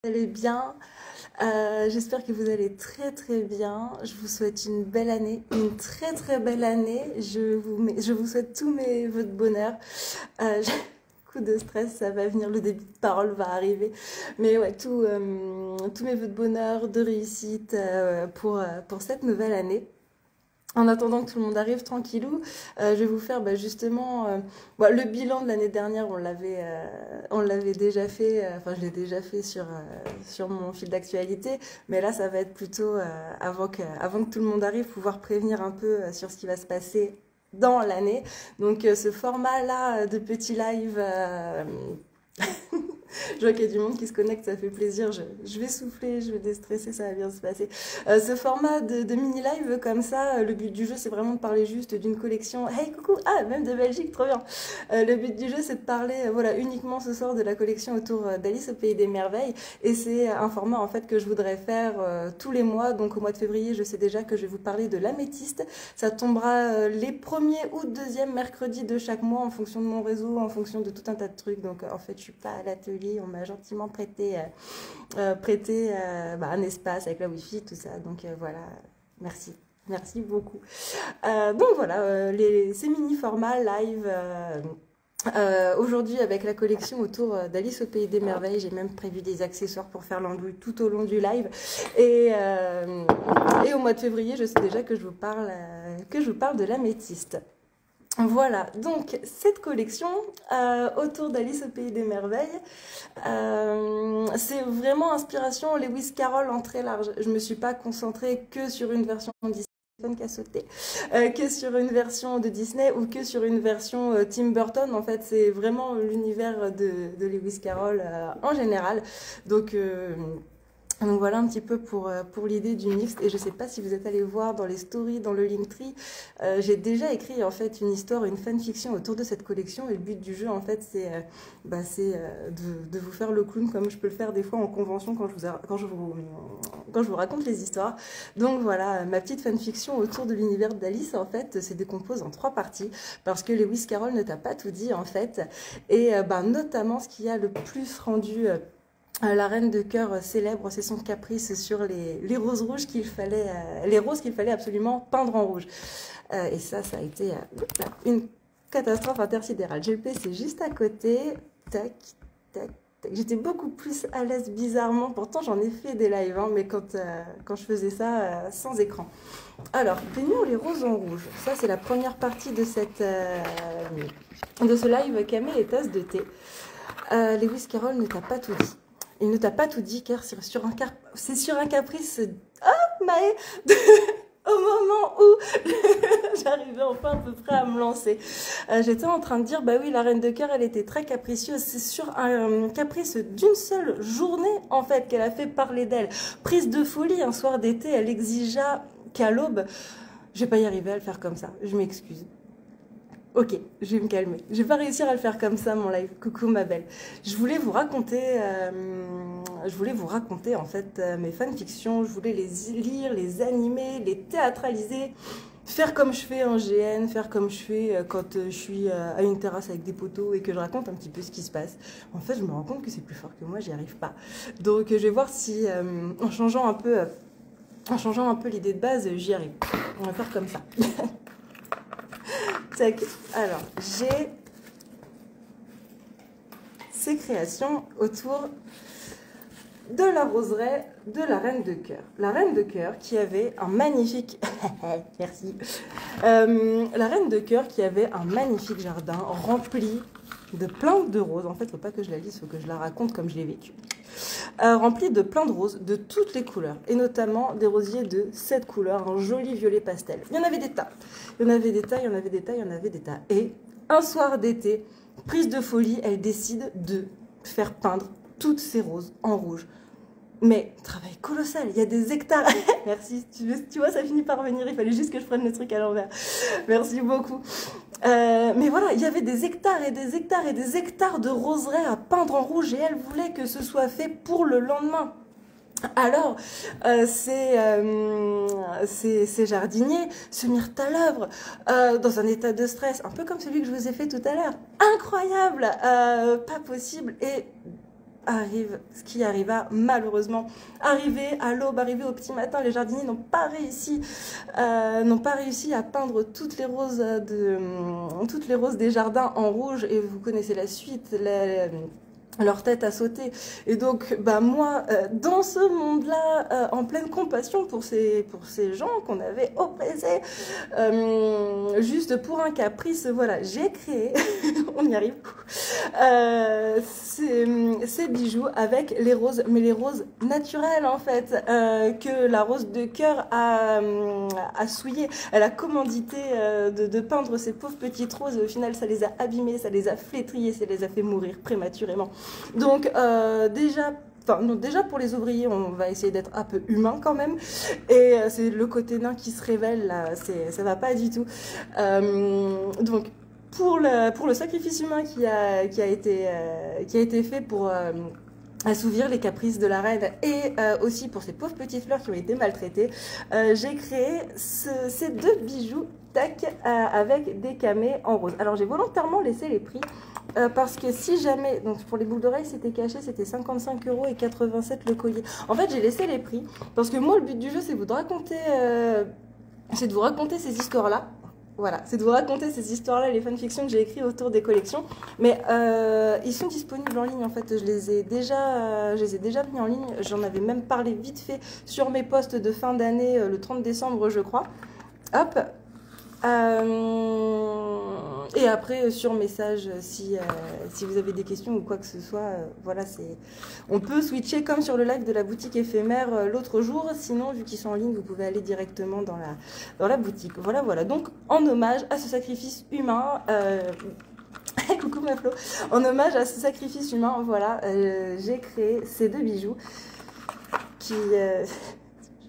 Vous allez bien. J'espère que vous allez très très bien. Je vous souhaite une belle année, une très très belle année. Je vous souhaite tous mes vœux de bonheur. J'ai coup de stress, ça va venir, le début de parole va arriver. Mais ouais, tous mes vœux de bonheur, de réussite pour cette nouvelle année. En attendant que tout le monde arrive tranquillou, je vais vous faire justement le bilan de l'année dernière. On l'avait déjà fait. Enfin, je l'ai déjà fait sur mon fil d'actualité, mais là, ça va être plutôt avant que tout le monde arrive, pouvoir prévenir un peu sur ce qui va se passer dans l'année. Donc, ce format-là de petit live. Je vois qu'il y a du monde qui se connecte, ça fait plaisir. Je vais souffler, je vais déstresser, ça va bien se passer. Ce format de mini-live comme ça, le but du jeu, c'est vraiment de parler juste d'une collection. Hey, coucou! Ah, même de Belgique, trop bien! Le but du jeu, c'est de parler voilà, uniquement ce soir de la collection autour d'Alice au Pays des Merveilles. Et c'est un format en fait que je voudrais faire tous les mois. Donc au mois de février, je sais déjà que je vais vous parler de l'améthyste. Ça tombera les premiers ou deuxièmes mercredis de chaque mois en fonction de mon réseau, en fonction de tout un tas de trucs. Donc en fait, je suis pas à l'atelier. On m'a gentiment prêté un espace avec la wifi, tout ça. Donc voilà, merci. Merci beaucoup. Donc voilà, ces mini-formats live. Aujourd'hui, avec la collection autour d'Alice au Pays des Merveilles, j'ai même prévu des accessoires pour faire l'andouille tout au long du live. Et au mois de février, je sais déjà que je vous parle de l'améthyste. Voilà, donc cette collection autour d'Alice au Pays des Merveilles, c'est vraiment inspiration Lewis Carroll en très large. Je ne me suis pas concentrée que sur une version Disney qui a sauté, que sur une version de Disney ou que sur une version Tim Burton. En fait, c'est vraiment l'univers de Lewis Carroll en général. Donc voilà un petit peu pour l'idée du mixte. Et je sais pas si vous êtes allé voir dans les stories, dans le Linktree, j'ai déjà écrit en fait une histoire, une fanfiction autour de cette collection. Et le but du jeu en fait c'est de vous faire le clown comme je peux le faire des fois en convention quand je vous raconte les histoires. Donc voilà, ma petite fanfiction autour de l'univers d'Alice en fait se décompose en 3 parties parce que Lewis Carroll ne t'a pas tout dit en fait. Et notamment ce qui a le plus rendu... la reine de cœur célèbre, c'est son caprice sur les roses rouges les roses qu'il fallait absolument peindre en rouge. Et ça a été une catastrophe intersidérale. J'ai le PC juste à côté. Tac, tac, tac. J'étais beaucoup plus à l'aise bizarrement. Pourtant, j'en ai fait des lives, hein, mais quand je faisais ça sans écran. Alors, peignons les roses en rouge. Ça, c'est la première partie de ce live Camé et tasse de thé. Lewis Carroll ne t'a pas tout dit. Il ne t'a pas tout dit car c'est sur un caprice. Oh, Maë au moment où j'arrivais enfin à peu près à me lancer. J'étais en train de dire, bah oui, la reine de cœur, elle était très capricieuse. C'est sur un caprice d'une seule journée, en fait, qu'elle a fait parler d'elle. Prise de folie, un soir d'été, elle exigea qu'à l'aube, je vais pas y arriver à le faire comme ça, je m'excuse. Ok, je vais me calmer. Je vais pas réussir à le faire comme ça, mon live. Coucou, ma belle. Je voulais vous raconter en fait mes fanfictions. Je voulais les lire, les animer, les théâtraliser, faire comme je fais en GN, faire comme je fais quand je suis à une terrasse avec des poteaux et que je raconte un petit peu ce qui se passe. En fait, je me rends compte que c'est plus fort que moi, j'y arrive pas. Donc, je vais voir si en changeant un peu l'idée de base, j'y arrive. On va faire comme ça. Alors, j'ai ces créations autour de la roseraie de la reine de cœur. La reine de cœur qui avait un magnifique... Merci. La reine de cœur qui avait un magnifique jardin rempli de plein de roses. En fait, il ne faut pas que je la lise, il faut que je la raconte comme je l'ai vécu. Rempli de plein de roses de toutes les couleurs, et notamment des rosiers de 7 couleurs, un joli violet pastel. Il y en avait des tas. Il y en avait des tas, il y en avait des tas, il y en avait des tas. Et un soir d'été, prise de folie, elle décide de faire peindre toutes ces roses en rouge. Mais travail colossal, il y a des hectares. Merci, tu vois, ça finit par venir. Il fallait juste que je prenne le truc à l'envers. Merci beaucoup. Mais voilà, il y avait des hectares et des hectares et des hectares de roseraie à peindre en rouge et elle voulait que ce soit fait pour le lendemain. Alors, ces jardiniers se mirent à l'œuvre dans un état de stress, un peu comme celui que je vous ai fait tout à l'heure. Incroyable, pas possible. Et arrive ce qui arriva malheureusement. Arrivé à l'aube, arrivé au petit matin, les jardiniers n'ont pas réussi à peindre toutes les roses des jardins en rouge, et vous connaissez la suite. Leur tête a sauté. Et donc, bah moi, dans ce monde-là, en pleine compassion pour ces gens qu'on avait oppressés, juste pour un caprice, voilà, j'ai créé, on y arrive, ces bijoux avec les roses, mais les roses naturelles en fait, que la rose de cœur a souillé. Elle a commandité de peindre ces pauvres petites roses, et au final, ça les a abîmées, ça les a flétries, ça les a fait mourir prématurément. Donc déjà pour les ouvriers, on va essayer d'être un peu humain quand même, et c'est le côté nain qui se révèle là, ça va pas du tout. Donc pour le sacrifice humain qui a été fait pour assouvir les caprices de la reine, et aussi pour ces pauvres petites fleurs qui ont été maltraitées, j'ai créé ces deux bijoux tac avec des camées en rose. Alors j'ai volontairement laissé les prix parce que si jamais, donc pour les boucles d'oreilles c'était caché, c'était 55 € et 87 le collier. En fait j'ai laissé les prix parce que moi le but du jeu c'est de vous raconter ces histoires-là. Voilà, c'est de vous raconter ces histoires-là, les fanfictions que j'ai écrites autour des collections. Mais ils sont disponibles en ligne, en fait. Je les ai déjà mis en ligne. J'en avais même parlé vite fait sur mes posts de fin d'année, le 30 décembre, je crois. Hop. Et après, sur message, si vous avez des questions ou quoi que ce soit, voilà, on peut switcher comme sur le live de la boutique éphémère l'autre jour. Sinon, vu qu'ils sont en ligne, vous pouvez aller directement dans la boutique. Voilà, voilà. Donc, en hommage à ce sacrifice humain, coucou ma Flo, en hommage à ce sacrifice humain, voilà, j'ai créé ces deux bijoux qui...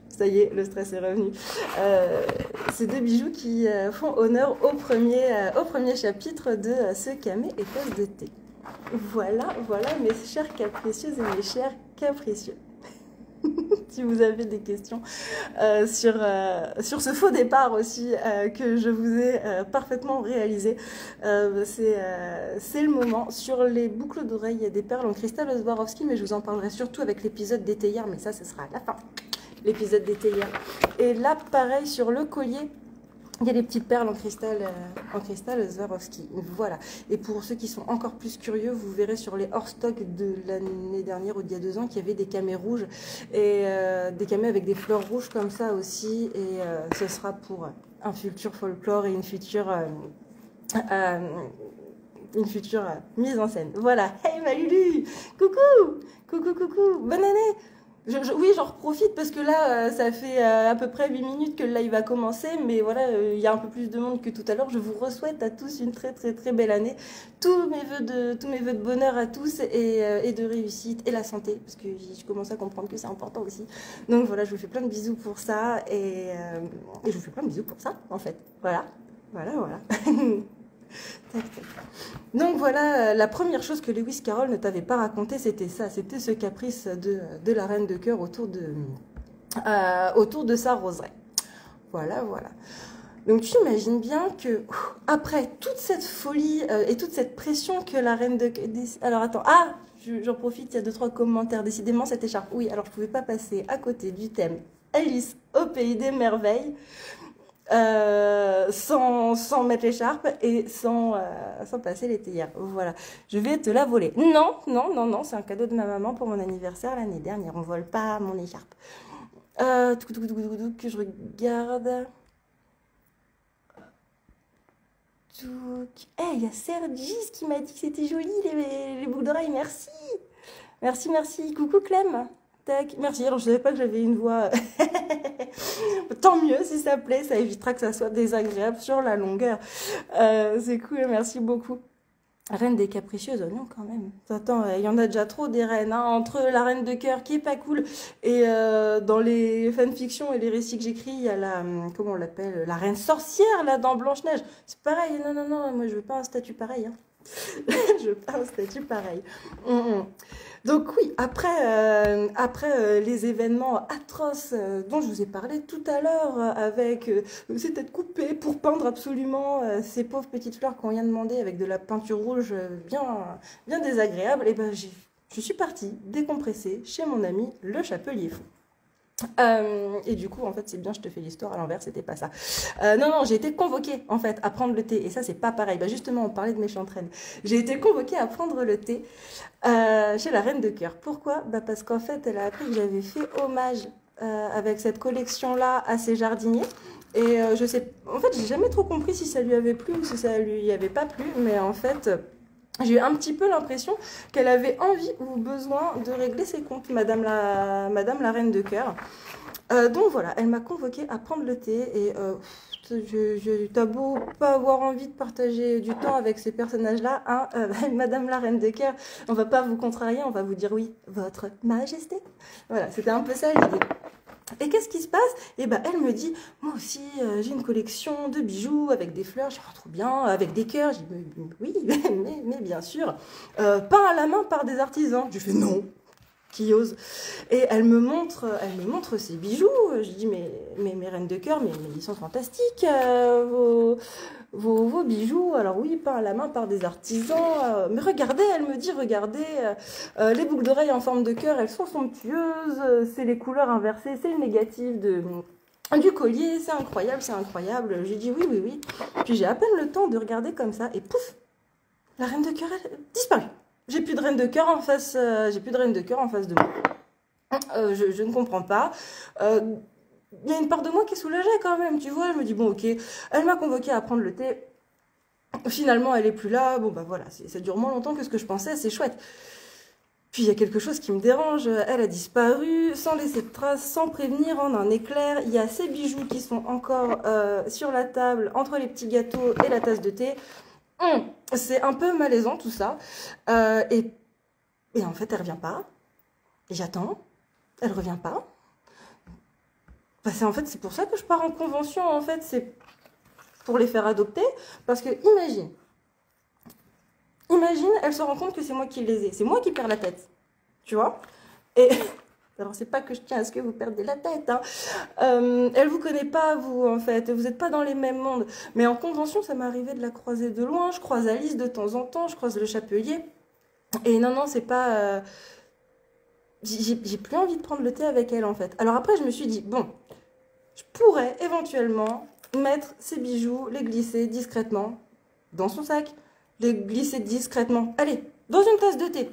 ça y est, le stress est revenu. Ces deux bijoux qui font honneur au premier chapitre de ce camé épaisse de thé. Voilà, mes chères capricieuses et mes chers capricieux. Si vous avez des questions sur ce faux départ aussi que je vous ai parfaitement réalisé, c'est le moment. Sur les boucles d'oreilles, il y a des perles en cristal Swarovski, mais je vous en parlerai surtout avec l'épisode d'été hier, mais ça, ce sera à la fin. L'épisode d'été hier. Et là, pareil, sur le collier, il y a des petites perles en cristal Swarovski. Voilà. Et pour ceux qui sont encore plus curieux, vous verrez sur les hors-stock de l'année dernière ou d'il y a 2 ans qu'il y avait des camées rouges et des camées avec des fleurs rouges comme ça aussi. Et ce sera pour un futur folklore et une future mise en scène. Voilà. Hey ma Lulu, coucou, bonne année. Oui, j'en profite parce que là, ça fait à peu près 8 minutes que le live a commencé, mais voilà, il y a un peu plus de monde que tout à l'heure. Je vous souhaite à tous une très très très belle année. Tous mes vœux de bonheur à tous et de réussite et la santé, parce que je commence à comprendre que c'est important aussi. Donc voilà, je vous fais plein de bisous pour ça et je vous fais plein de bisous pour ça, en fait. Voilà. Tac, tac. Donc voilà, la première chose que Lewis Carroll ne t'avait pas raconté, c'était ça, c'était ce caprice de la reine de cœur autour de sa roseraie. Voilà. Donc tu imagines bien que après toute cette folie et toute cette pression que la reine de cœur... Alors attends, j'en profite, il y a 2-3 commentaires. Décidément, cette écharpe. Oui, alors je pouvais pas passer à côté du thème Alice au pays des merveilles. Sans mettre l'écharpe et sans passer les théières. Voilà, je vais te la voler. Non, c'est un cadeau de ma maman pour mon anniversaire l'année dernière. On vole pas mon écharpe. Que je regarde. Il y a Sergis qui m'a dit que c'était joli les boucles d'oreilles. Merci. Coucou Clem. Tac, merci. Alors je savais pas que j'avais une voix. Tant mieux si ça plaît, ça évitera que ça soit désagréable sur la longueur. C'est cool, merci beaucoup. Reine des capricieuses, non quand même. Attends, il y en a déjà trop des reines. Hein. Entre la reine de cœur qui est pas cool et dans les fanfictions et les récits que j'écris, il y a comment on l'appelle, la reine sorcière là dans Blanche-Neige. C'est pareil, non, moi je veux pas un statut pareil. Hein. Je veux pas un statut pareil. Donc oui, après les événements atroces dont je vous ai parlé tout à l'heure, avec ces têtes coupées pour peindre absolument ces pauvres petites fleurs qu'on vient de demander avec de la peinture rouge bien désagréable, et ben je suis partie décompresser chez mon ami le Chapelier Fou. Et du coup, en fait, c'est bien, je te fais l'histoire à l'envers, c'était pas ça. Non, j'ai été convoquée, en fait, à prendre le thé. Et ça, c'est pas pareil. Bah, justement, on parlait de méchantes reines. J'ai été convoquée à prendre le thé chez la Reine de Cœur. Pourquoi? Bah, parce qu'en fait, elle a appris que j'avais fait hommage avec cette collection-là à ses jardiniers. Et je sais, en fait, j'ai jamais trop compris si ça lui avait plu ou si ça lui avait pas plu. Mais en fait, j'ai eu un petit peu l'impression qu'elle avait envie ou besoin de régler ses comptes, Madame la Reine de Cœur. Donc voilà, elle m'a convoquée à prendre le thé et t'as beau pas avoir envie de partager du temps avec ces personnages-là, hein, Madame la Reine de Cœur, on va pas vous contrarier, on va vous dire oui, votre majesté. Voilà, c'était un peu ça l'idée. Et qu'est-ce qui se passe? Et ben elle me dit, moi aussi j'ai une collection de bijoux avec des fleurs, je dis, oh, trop bien, avec des cœurs. Je dis, oui, mais bien sûr, peint à la main par des artisans. Je fais non, qui ose. Et elle me montre ses bijoux. Je dis, mais reines de cœur, mais ils sont fantastiques, vos bijoux. Alors oui, peints à la main par des artisans. Mais regardez, elle me dit, regardez, les boucles d'oreilles en forme de cœur, elles sont somptueuses. C'est les couleurs inversées, c'est le négatif du collier. C'est incroyable, c'est incroyable. J'ai dit oui. Puis j'ai à peine le temps de regarder comme ça. Et pouf, la reine de cœur, elle disparaît. J'ai plus de reine de cœur en face, de moi. Je ne comprends pas. Il y a une part de moi qui est soulagée quand même, tu vois. Je me dis, bon, ok, elle m'a convoquée à prendre le thé. Finalement, elle est plus là. Bon, bah voilà, ça dure moins longtemps que ce que je pensais, c'est chouette. Puis il y a quelque chose qui me dérange. Elle a disparu, sans laisser de traces, sans prévenir, en un éclair. Il y a ces bijoux qui sont encore sur la table, entre les petits gâteaux et la tasse de thé. C'est un peu malaisant tout ça. Et en fait, elle revient pas. Et j'attends. Elle revient pas. En fait, c'est pour ça que je pars en convention. En fait, c'est pour les faire adopter. Parce que imagine, elle se rend compte que c'est moi qui les ai. C'est moi qui perds la tête. Tu vois? Et alors, c'est pas que je tiens à ce que vous perdiez la tête. Hein. Elle vous connaît pas, vous, en fait. Vous n'êtes pas dans les mêmes mondes. Mais en convention, ça m'est arrivé de la croiser de loin. Je croise Alice de temps en temps. Je croise le Chapelier. Et non, c'est pas... J'ai plus envie de prendre le thé avec elle, en fait. Alors après, je me suis dit, bon, je pourrais éventuellement mettre ces bijoux, les glisser discrètement dans son sac. Les glisser discrètement. Allez, dans une tasse de thé.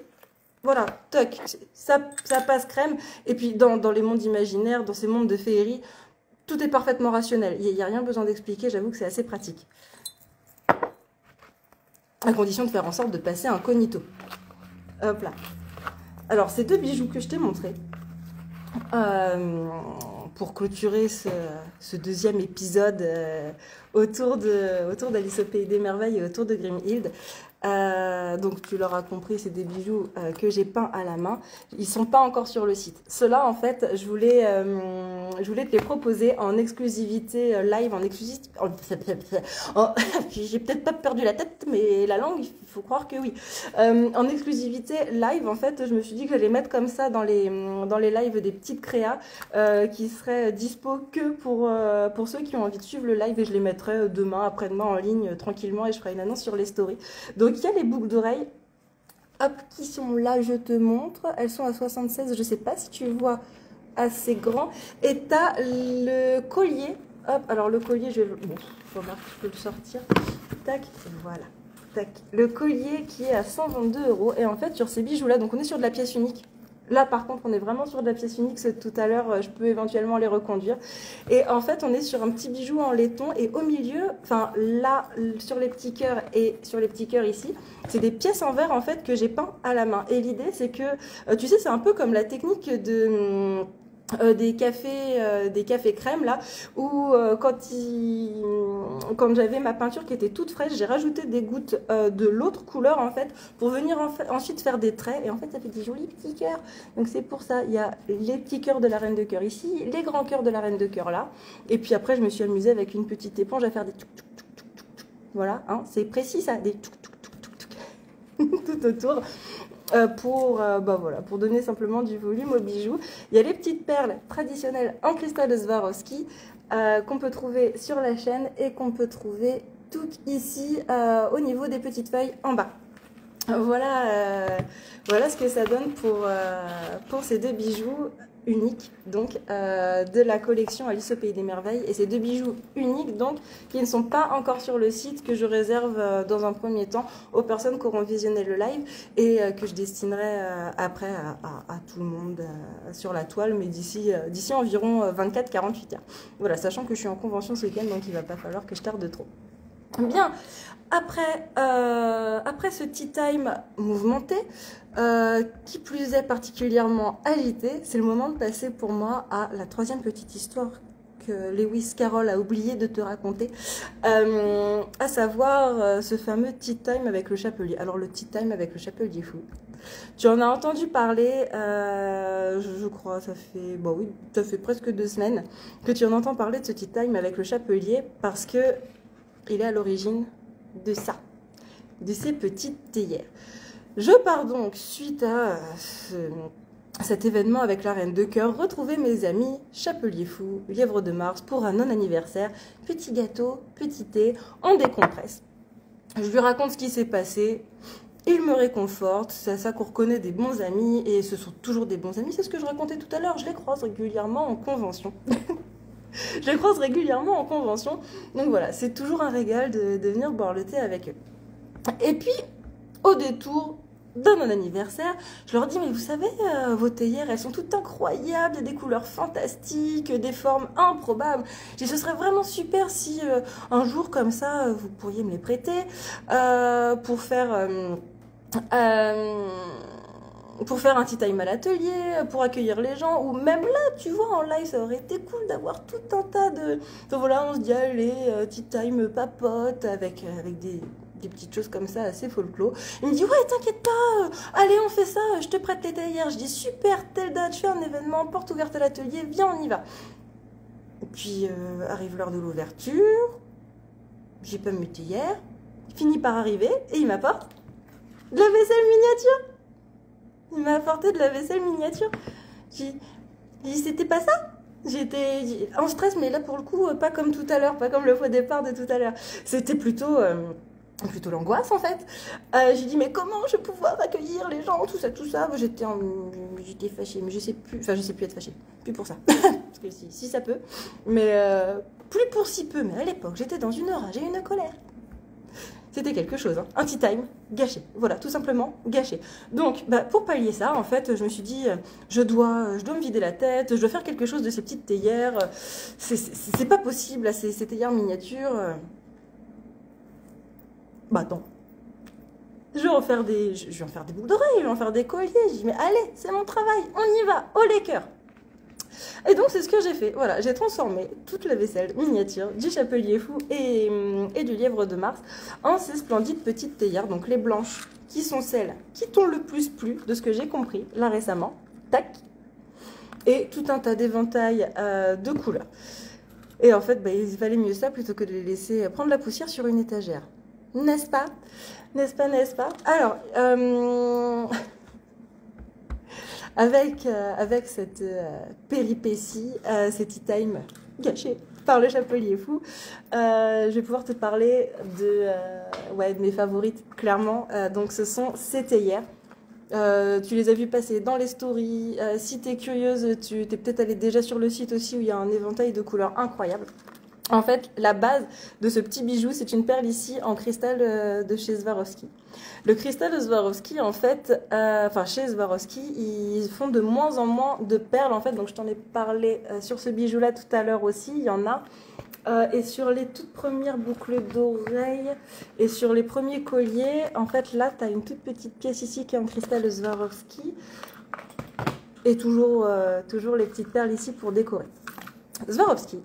Voilà, toc, ça passe crème. Et puis dans les mondes imaginaires, dans ces mondes de féerie, tout est parfaitement rationnel. Il n'y a rien besoin d'expliquer, j'avoue que c'est assez pratique. À condition de faire en sorte de passer incognito. Hop là. Alors, ces deux bijoux que je t'ai montrés, pour clôturer ce deuxième épisode autour d'Alice au Pays des Merveilles et autour de Grimhild. Donc tu l'auras compris, c'est des bijoux que j'ai peints à la main. Ils sont pas encore sur le site. Ceux-là, en fait, je voulais te les proposer en exclusivité live, en exclusivité. J'ai peut-être pas perdu la tête, mais la langue, il faut croire que oui. En exclusivité live, en fait, je me suis dit que j'allais mettre comme ça dans les lives des petites créas qui seraient dispo que pour ceux qui ont envie de suivre le live, et je les mettrai demain, après-demain en ligne tranquillement, et je ferai une annonce sur les stories. Donc il y a les boucles d'oreilles, hop, qui sont là, je te montre. Elles sont à 76, je sais pas si tu vois assez grand. Et tu as le collier, hop, alors le collier, bon, faut voir si je peux le sortir. Tac, voilà. Tac. Le collier qui est à 122 €. Et en fait, sur ces bijoux-là, donc on est sur de la pièce unique. Là, par contre, on est vraiment sur de la pièce unique. Tout à l'heure, je peux éventuellement les reconduire. Et en fait, on est sur un petit bijou en laiton. Et au milieu, enfin là, sur les petits cœurs et sur les petits cœurs ici, c'est des pièces en verre en fait que j'ai peint à la main. Et l'idée, c'est que, tu sais, c'est un peu comme la technique des cafés crème là, où quand j'avais ma peinture qui était toute fraîche, j'ai rajouté des gouttes de l'autre couleur en fait pour venir ensuite faire des traits, et en fait ça fait des jolis petits cœurs. Donc c'est pour ça, il y a les petits cœurs de la reine de cœur ici, les grands cœurs de la reine de cœur là, et puis après je me suis amusée avec une petite éponge à faire des touc touc touc touc touc. Voilà, hein, c'est précis ça, des touc touc touc touc touc tout autour. Pour donner simplement du volume aux bijoux. Il y a les petites perles traditionnelles en cristal de Swarovski qu'on peut trouver sur la chaîne et qu'on peut trouver toutes ici au niveau des petites feuilles en bas. Voilà ce que ça donne pour ces deux bijoux uniques donc de la collection Alice au Pays des Merveilles, et ces deux bijoux uniques donc qui ne sont pas encore sur le site, que je réserve dans un premier temps aux personnes qui auront visionné le live, et que je destinerai après à tout le monde sur la toile, mais d'ici environ 24-48 heures. Voilà, sachant que je suis en convention ce week-end, donc il va pas falloir que je tarde trop. Bien, après ce tea time mouvementé, qui plus est particulièrement agité, c'est le moment de passer pour moi à la troisième petite histoire que Lewis Carroll a oublié de te raconter, à savoir ce fameux tea time avec le chapelier. Alors le tea time avec le chapelier fou, tu en as entendu parler, je crois, ça fait presque 2 semaines que tu en entends parler de ce tea time avec le chapelier, parce que il est à l'origine de ça, de ces petites théières. Je pars donc, suite à cet événement avec la Reine de Cœur, retrouver mes amis Chapelier Fou, Lièvre de Mars pour un non-anniversaire. Petit gâteau, petit thé, on décompresse. Je lui raconte ce qui s'est passé. Il me réconforte, c'est à ça qu'on reconnaît des bons amis, et ce sont toujours des bons amis. C'est ce que je racontais tout à l'heure, je les croise régulièrement en convention. Je les croise régulièrement en convention. Donc voilà, c'est toujours un régal de venir boire le thé avec eux. Et puis, au détour de mon anniversaire, je leur dis, mais vous savez, vos théières, elles sont toutes incroyables, des couleurs fantastiques, des formes improbables. Je dis, ce serait vraiment super si un jour comme ça, vous pourriez me les prêter pour faire un tea time à l'atelier, pour accueillir les gens, ou même là, tu vois, en live, ça aurait été cool d'avoir tout un tas de... Donc voilà, on se dit, allez, tea time papote, avec des petites choses comme ça, assez folklore. Il me dit, ouais, t'inquiète pas, allez, on fait ça, je te prête les théières. Je dis, super, telle date, je fais un événement, porte ouverte à l'atelier, viens, on y va. Et puis, arrive l'heure de l'ouverture, j'ai pas mes théières, il finit par arriver, et il m'apporte de la vaisselle miniature. Il m'a apporté de la vaisselle miniature. J'ai dit, c'était pas ça? J'étais en stress, mais là, pour le coup, pas comme tout à l'heure, pas comme le faux départ de tout à l'heure. C'était plutôt l'angoisse, en fait. J'ai dit, mais comment je vais pouvoir accueillir les gens, tout ça. J'étais fâchée, mais je sais plus être fâchée. Plus pour ça. Parce que si ça peut. Mais plus pour si peu. Mais à l'époque, j'étais dans une rage et une colère. C'était quelque chose, hein. Un tea time gâché. Voilà, tout simplement gâché. Donc, pour pallier ça, en fait, je me suis dit, je dois me vider la tête, je dois faire quelque chose de ces petites théières. C'est pas possible, là, ces théières miniatures. Attends. Je vais en faire des boucles d'oreilles, je vais en faire des colliers. Je dis, mais allez, c'est mon travail, on y va, au les cœurs. Et donc, c'est ce que j'ai fait. Voilà, j'ai transformé toute la vaisselle miniature du Chapelier Fou et du Lièvre de Mars en ces splendides petites théières. Donc, les blanches, qui sont celles qui t'ont le plus plu, de ce que j'ai compris, là récemment. Tac. Et tout un tas d'éventails de couleurs. Et en fait, il valait mieux ça plutôt que de les laisser prendre la poussière sur une étagère. N'est-ce pas? N'est-ce pas? N'est-ce pas? Alors, avec cette péripétie, ces tea time gâchés par le Chapelier Fou, je vais pouvoir te parler de mes favorites, clairement. Donc, ce sont ces théières. Tu les as vues passer dans les stories. Si tu es curieuse, tu es peut-être allée déjà sur le site aussi, où il y a un éventail de couleurs incroyables. En fait, la base de ce petit bijou, c'est une perle ici en cristal de chez Swarovski. Le cristal de Swarovski, en fait, chez Swarovski, ils font de moins en moins de perles, en fait. Donc, je t'en ai parlé sur ce bijou-là tout à l'heure aussi, il y en a. Et sur les toutes premières boucles d'oreilles et sur les premiers colliers, en fait, là, tu as une toute petite pièce ici qui est en cristal de Swarovski. Et toujours les petites perles ici pour décorer. Swarovski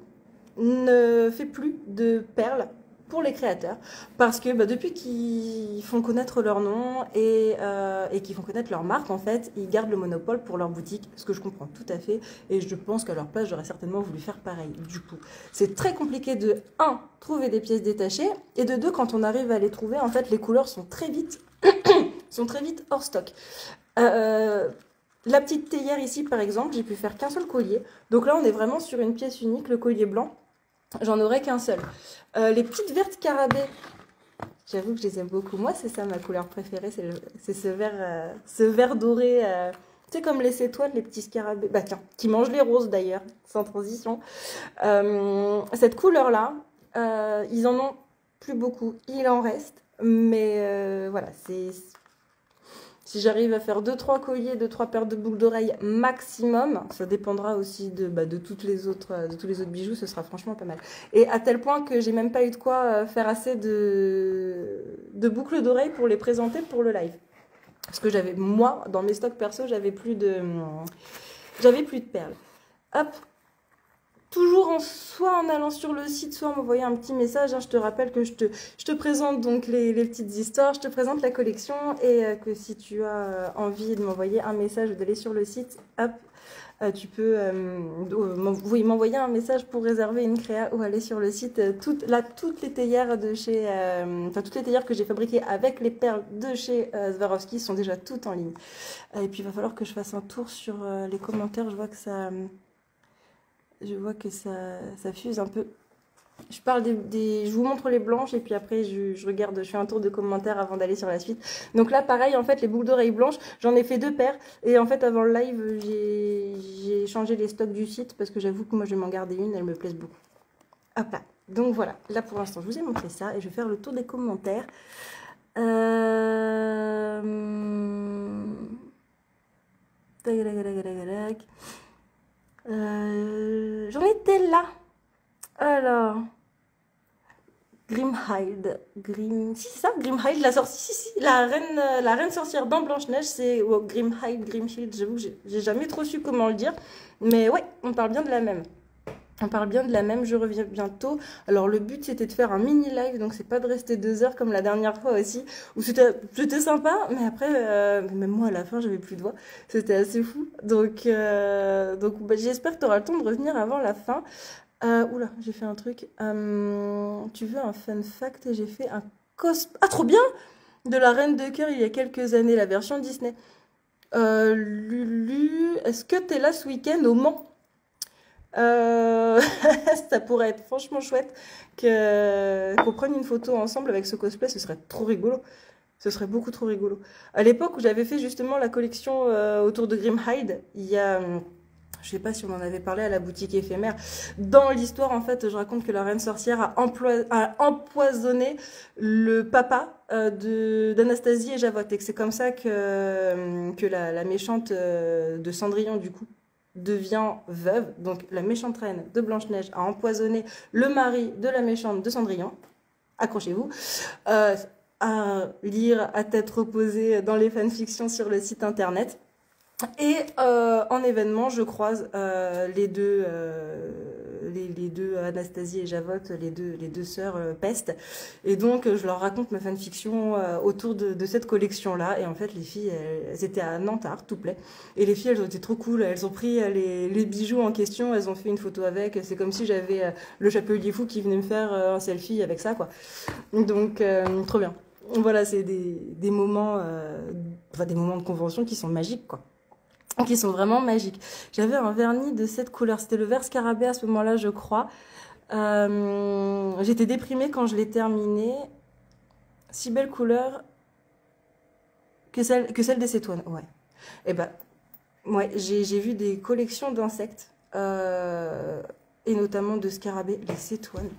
ne fait plus de perles pour les créateurs parce que depuis qu'ils font connaître leur nom et qu'ils font connaître leur marque, en fait, ils gardent le monopole pour leur boutique, ce que je comprends tout à fait, et je pense qu'à leur place, j'aurais certainement voulu faire pareil. Du coup, c'est très compliqué de 1, trouver des pièces détachées, et de 2, quand on arrive à les trouver, en fait, les couleurs sont très vite hors stock. La petite théière ici, par exemple, j'ai pu faire qu'un seul collier. Donc là, on est vraiment sur une pièce unique, le collier blanc. J'en aurai qu'un seul. Les petites vertes carabées J'avoue que je les aime beaucoup. Moi, c'est ça ma couleur préférée, c'est ce vert doré. Tu sais, comme les étoiles, les petits scarabées. Bah tiens, qui mangent les roses d'ailleurs, sans transition. Cette couleur-là, ils en ont plus beaucoup. Il en reste. Mais voilà, si j'arrive à faire 2-3 colliers, 2-3 paires de boucles d'oreilles maximum, ça dépendra aussi de tous les autres bijoux, ce sera franchement pas mal. Et à tel point que j'ai même pas eu de quoi faire assez de boucles d'oreilles pour les présenter pour le live. Parce que moi, dans mes stocks perso, j'avais plus de perles. Hop. Toujours soit en allant sur le site, soit en m'envoyant un petit message. Hein. Je te rappelle que je te présente donc les petites histoires, je te présente la collection et que si tu as envie de m'envoyer un message ou d'aller sur le site, hop, tu peux m'envoyer un message pour réserver une créa ou aller sur le site. Toutes les théières de chez, toutes les théières que j'ai fabriquées avec les perles de chez Swarovski sont déjà toutes en ligne. Et puis il va falloir que je fasse un tour sur les commentaires. Je vois que ça fuse un peu. Je vous montre les blanches et puis après je regarde, je fais un tour de commentaires avant d'aller sur la suite. Donc là pareil, en fait les boucles d'oreilles blanches, j'en ai fait 2 paires et en fait avant le live j'ai changé les stocks du site parce que j'avoue que moi je vais m'en garder une, elles me plaisent beaucoup. Hop là, donc voilà, là pour l'instant je vous ai montré ça et je vais faire le tour des commentaires. J'en étais là. Alors, Grimhilde, si c'est ça, Grimhilde, la reine sorcière dans Blanche-Neige, c'est Grimhilde, j'avoue que j'ai jamais trop su comment le dire, mais ouais, on parle bien de la même. Je reviens bientôt. Alors le but c'était de faire un mini live, donc c'est pas de rester 2 heures comme la dernière fois aussi, où c'était sympa, mais après, même moi à la fin j'avais plus de voix, c'était assez fou. Donc j'espère que tu auras le temps de revenir avant la fin. Oula, j'ai fait un truc. Tu veux un fun fact? J'ai fait un cosplay. Ah, trop bien! De la Reine de Cœur il y a quelques années, la version Disney. Lulu, est-ce que t'es là ce week-end au Mans? Ça pourrait être franchement chouette qu'on prenne une photo ensemble avec ce cosplay, ce serait trop rigolo. Ce serait beaucoup trop rigolo. À l'époque où j'avais fait justement la collection autour de Grimhilde, il y a... je sais pas si on en avait parlé à la boutique éphémère. Dans l'histoire, en fait, je raconte que la reine sorcière a empoisonné le papa d'Anastasie et Javotte. Et que c'est comme ça que la méchante de Cendrillon, du coup, devient veuve. Donc, la méchante reine de Blanche-Neige a empoisonné le mari de la méchante de Cendrillon. Accrochez-vous. À lire à tête reposée dans les fanfictions sur le site internet. Et en événement, je croise les deux Anastasie et Javotte, les deux sœurs Peste. Et donc, je leur raconte ma fanfiction autour de cette collection-là. Et en fait, les filles, elles étaient à Nantes, à Art to Play. Et les filles, elles ont été trop cool. Elles ont pris les bijoux en question. Elles ont fait une photo avec. C'est comme si j'avais le chapelier fou qui venait me faire un selfie avec ça, quoi. Donc, trop bien. Voilà, c'est des moments, des moments de convention qui sont magiques, quoi. Qui sont vraiment magiques. J'avais un vernis de cette couleur, c'était le vert scarabée à ce moment-là, je crois. J'étais déprimée quand je l'ai terminé. Si belle couleur que celle des cétoines, ouais. Et ben, ouais, j'ai vu des collections d'insectes, et notamment de scarabées, les cétoines.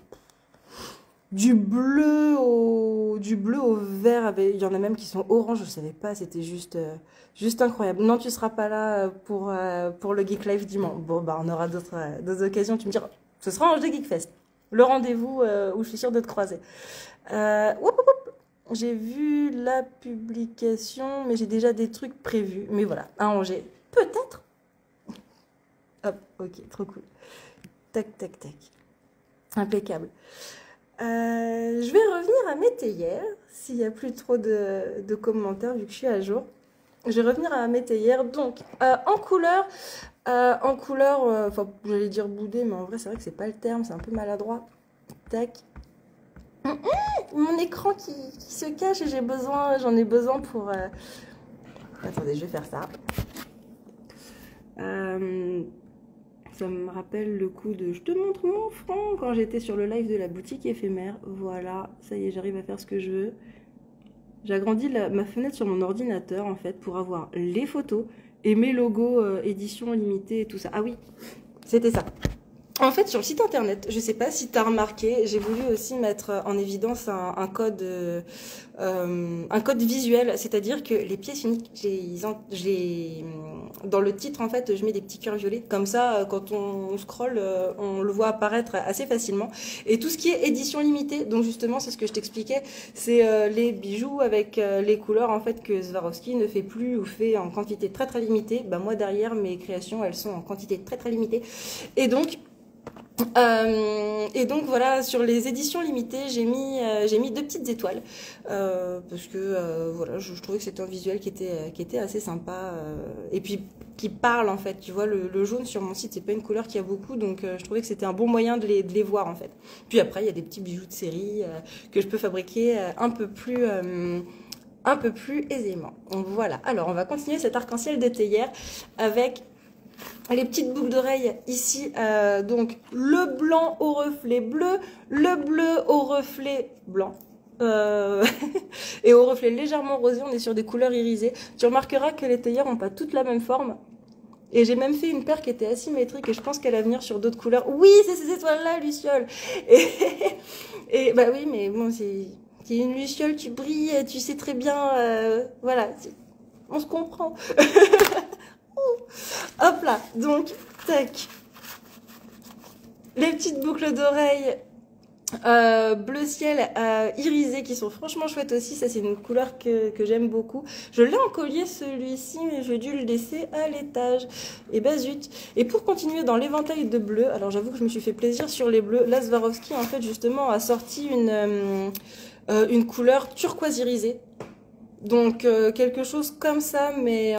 Du bleu au vert, il y en a même qui sont orange, je savais pas, c'était juste incroyable. Non, tu seras pas là pour le Geek Live dimanche. Bon, bah on aura d'autres occasions, tu me diras, ce sera en Geek Fest, le rendez-vous où je suis sûre de te croiser. J'ai vu la publication, mais j'ai déjà des trucs prévus. Mais voilà, à Angers, peut-être. Hop, ok, trop cool. Tac, tac, tac. Impeccable. Je vais revenir à mes théières, s'il n'y a plus trop de commentaires, vu que je suis à jour. Je vais revenir à mes théières. Donc, en couleur, j'allais dire boudé, mais en vrai, c'est vrai que c'est pas le terme, c'est un peu maladroit. Tac. Mon écran qui se cache et j'en ai besoin pour... Attendez, je vais faire ça. Ça me rappelle le coup de « je te montre mon front » quand j'étais sur le live de la boutique éphémère. Voilà, ça y est, j'arrive à faire ce que je veux. J'agrandis ma fenêtre sur mon ordinateur, en fait, pour avoir les photos et mes logos édition limitée et tout ça. Ah oui, c'était ça. En fait, sur le site internet, je sais pas si tu as remarqué, j'ai voulu aussi mettre en évidence un code visuel, c'est-à-dire que les pièces uniques, dans le titre, en fait, je mets des petits cœurs violets. Comme ça, quand on scrolle, on le voit apparaître assez facilement. Et tout ce qui est édition limitée, donc justement, c'est ce que je t'expliquais, c'est les bijoux avec les couleurs, en fait, que Swarovski ne fait plus ou fait en quantité très très limitée. Bah, moi, derrière, mes créations, elles sont en quantité très très limitée. Et donc voilà, sur les éditions limitées, j'ai mis 2 petites étoiles parce que voilà, je trouvais que c'était un visuel qui était assez sympa et puis qui parle en fait. Tu vois, le jaune sur mon site, c'est pas une couleur qu'il y a beaucoup, donc je trouvais que c'était un bon moyen de les voir en fait. Puis après, il y a des petits bijoux de série que je peux fabriquer un peu plus aisément. Donc voilà. Alors, on va continuer cet arc-en-ciel de théière avec les petites boucles d'oreilles ici, donc le blanc au reflet bleu, le bleu au reflet blanc. Et au reflet légèrement rosé, on est sur des couleurs irisées. Tu remarqueras que les théières n'ont pas toutes la même forme. Et j'ai même fait une paire qui était asymétrique et je pense qu'elle va venir sur d'autres couleurs. Oui, c'est ces étoiles-là, Luciole. Et bah oui, mais bon, c'est une Luciole, tu brilles, tu sais très bien, voilà, on se comprend. Hop là, donc, tac. Les petites boucles d'oreilles bleu ciel irisé qui sont franchement chouettes aussi. Ça, c'est une couleur que j'aime beaucoup. Je l'ai en collier celui-ci, mais j'ai dû le laisser à l'étage. Et bah zut. Et pour continuer dans l'éventail de bleu, alors j'avoue que je me suis fait plaisir sur les bleus. Là, Swarovski, en fait, justement, a sorti une couleur turquoise irisée. Donc, quelque chose comme ça, mais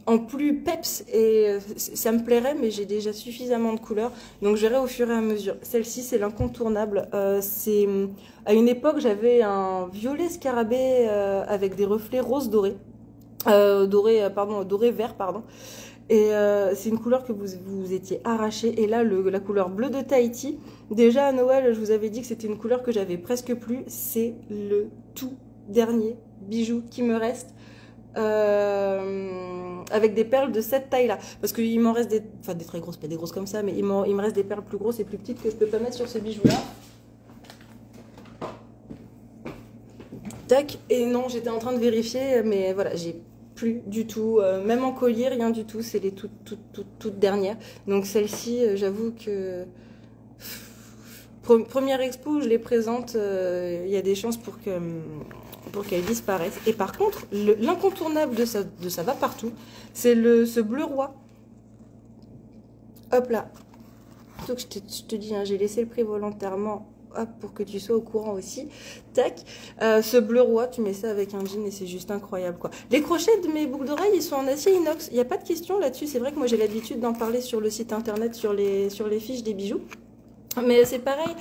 en plus peps, et ça me plairait, mais j'ai déjà suffisamment de couleurs, donc je verrai au fur et à mesure. Celle-ci, c'est l'incontournable. À une époque, j'avais un violet scarabée avec des reflets rose doré, doré vert, pardon. Et c'est une couleur que vous étiez arraché. Et là, la couleur bleue de Tahiti, déjà à Noël, je vous avais dit que c'était une couleur que j'avais presque plus. C'est le tout dernier bijou qui me reste. Avec des perles de cette taille-là. Parce qu'il m'en reste des très grosses, pas des grosses comme ça, mais il me reste des perles plus grosses et plus petites que je peux pas mettre sur ce bijou-là. Tac, et non, j'étais en train de vérifier, mais voilà, j'ai plus du tout, même en collier, rien du tout, c'est les toutes dernières. Donc celle-ci, j'avoue que première expo, je les présente, il y a des chances pour qu'elle disparaisse. Et par contre, l'incontournable de ça va partout, c'est ce bleu roi. Hop là. Donc je te dis, hein, j'ai laissé le prix volontairement, hop, pour que tu sois au courant aussi. Tac. Ce bleu roi, tu mets ça avec un jean et c'est juste incroyable, quoi. Les crochets de mes boucles d'oreilles, ils sont en acier inox. Il n'y a pas de question là-dessus. C'est vrai que moi j'ai l'habitude d'en parler sur le site internet, sur les fiches des bijoux. Mais c'est pareil,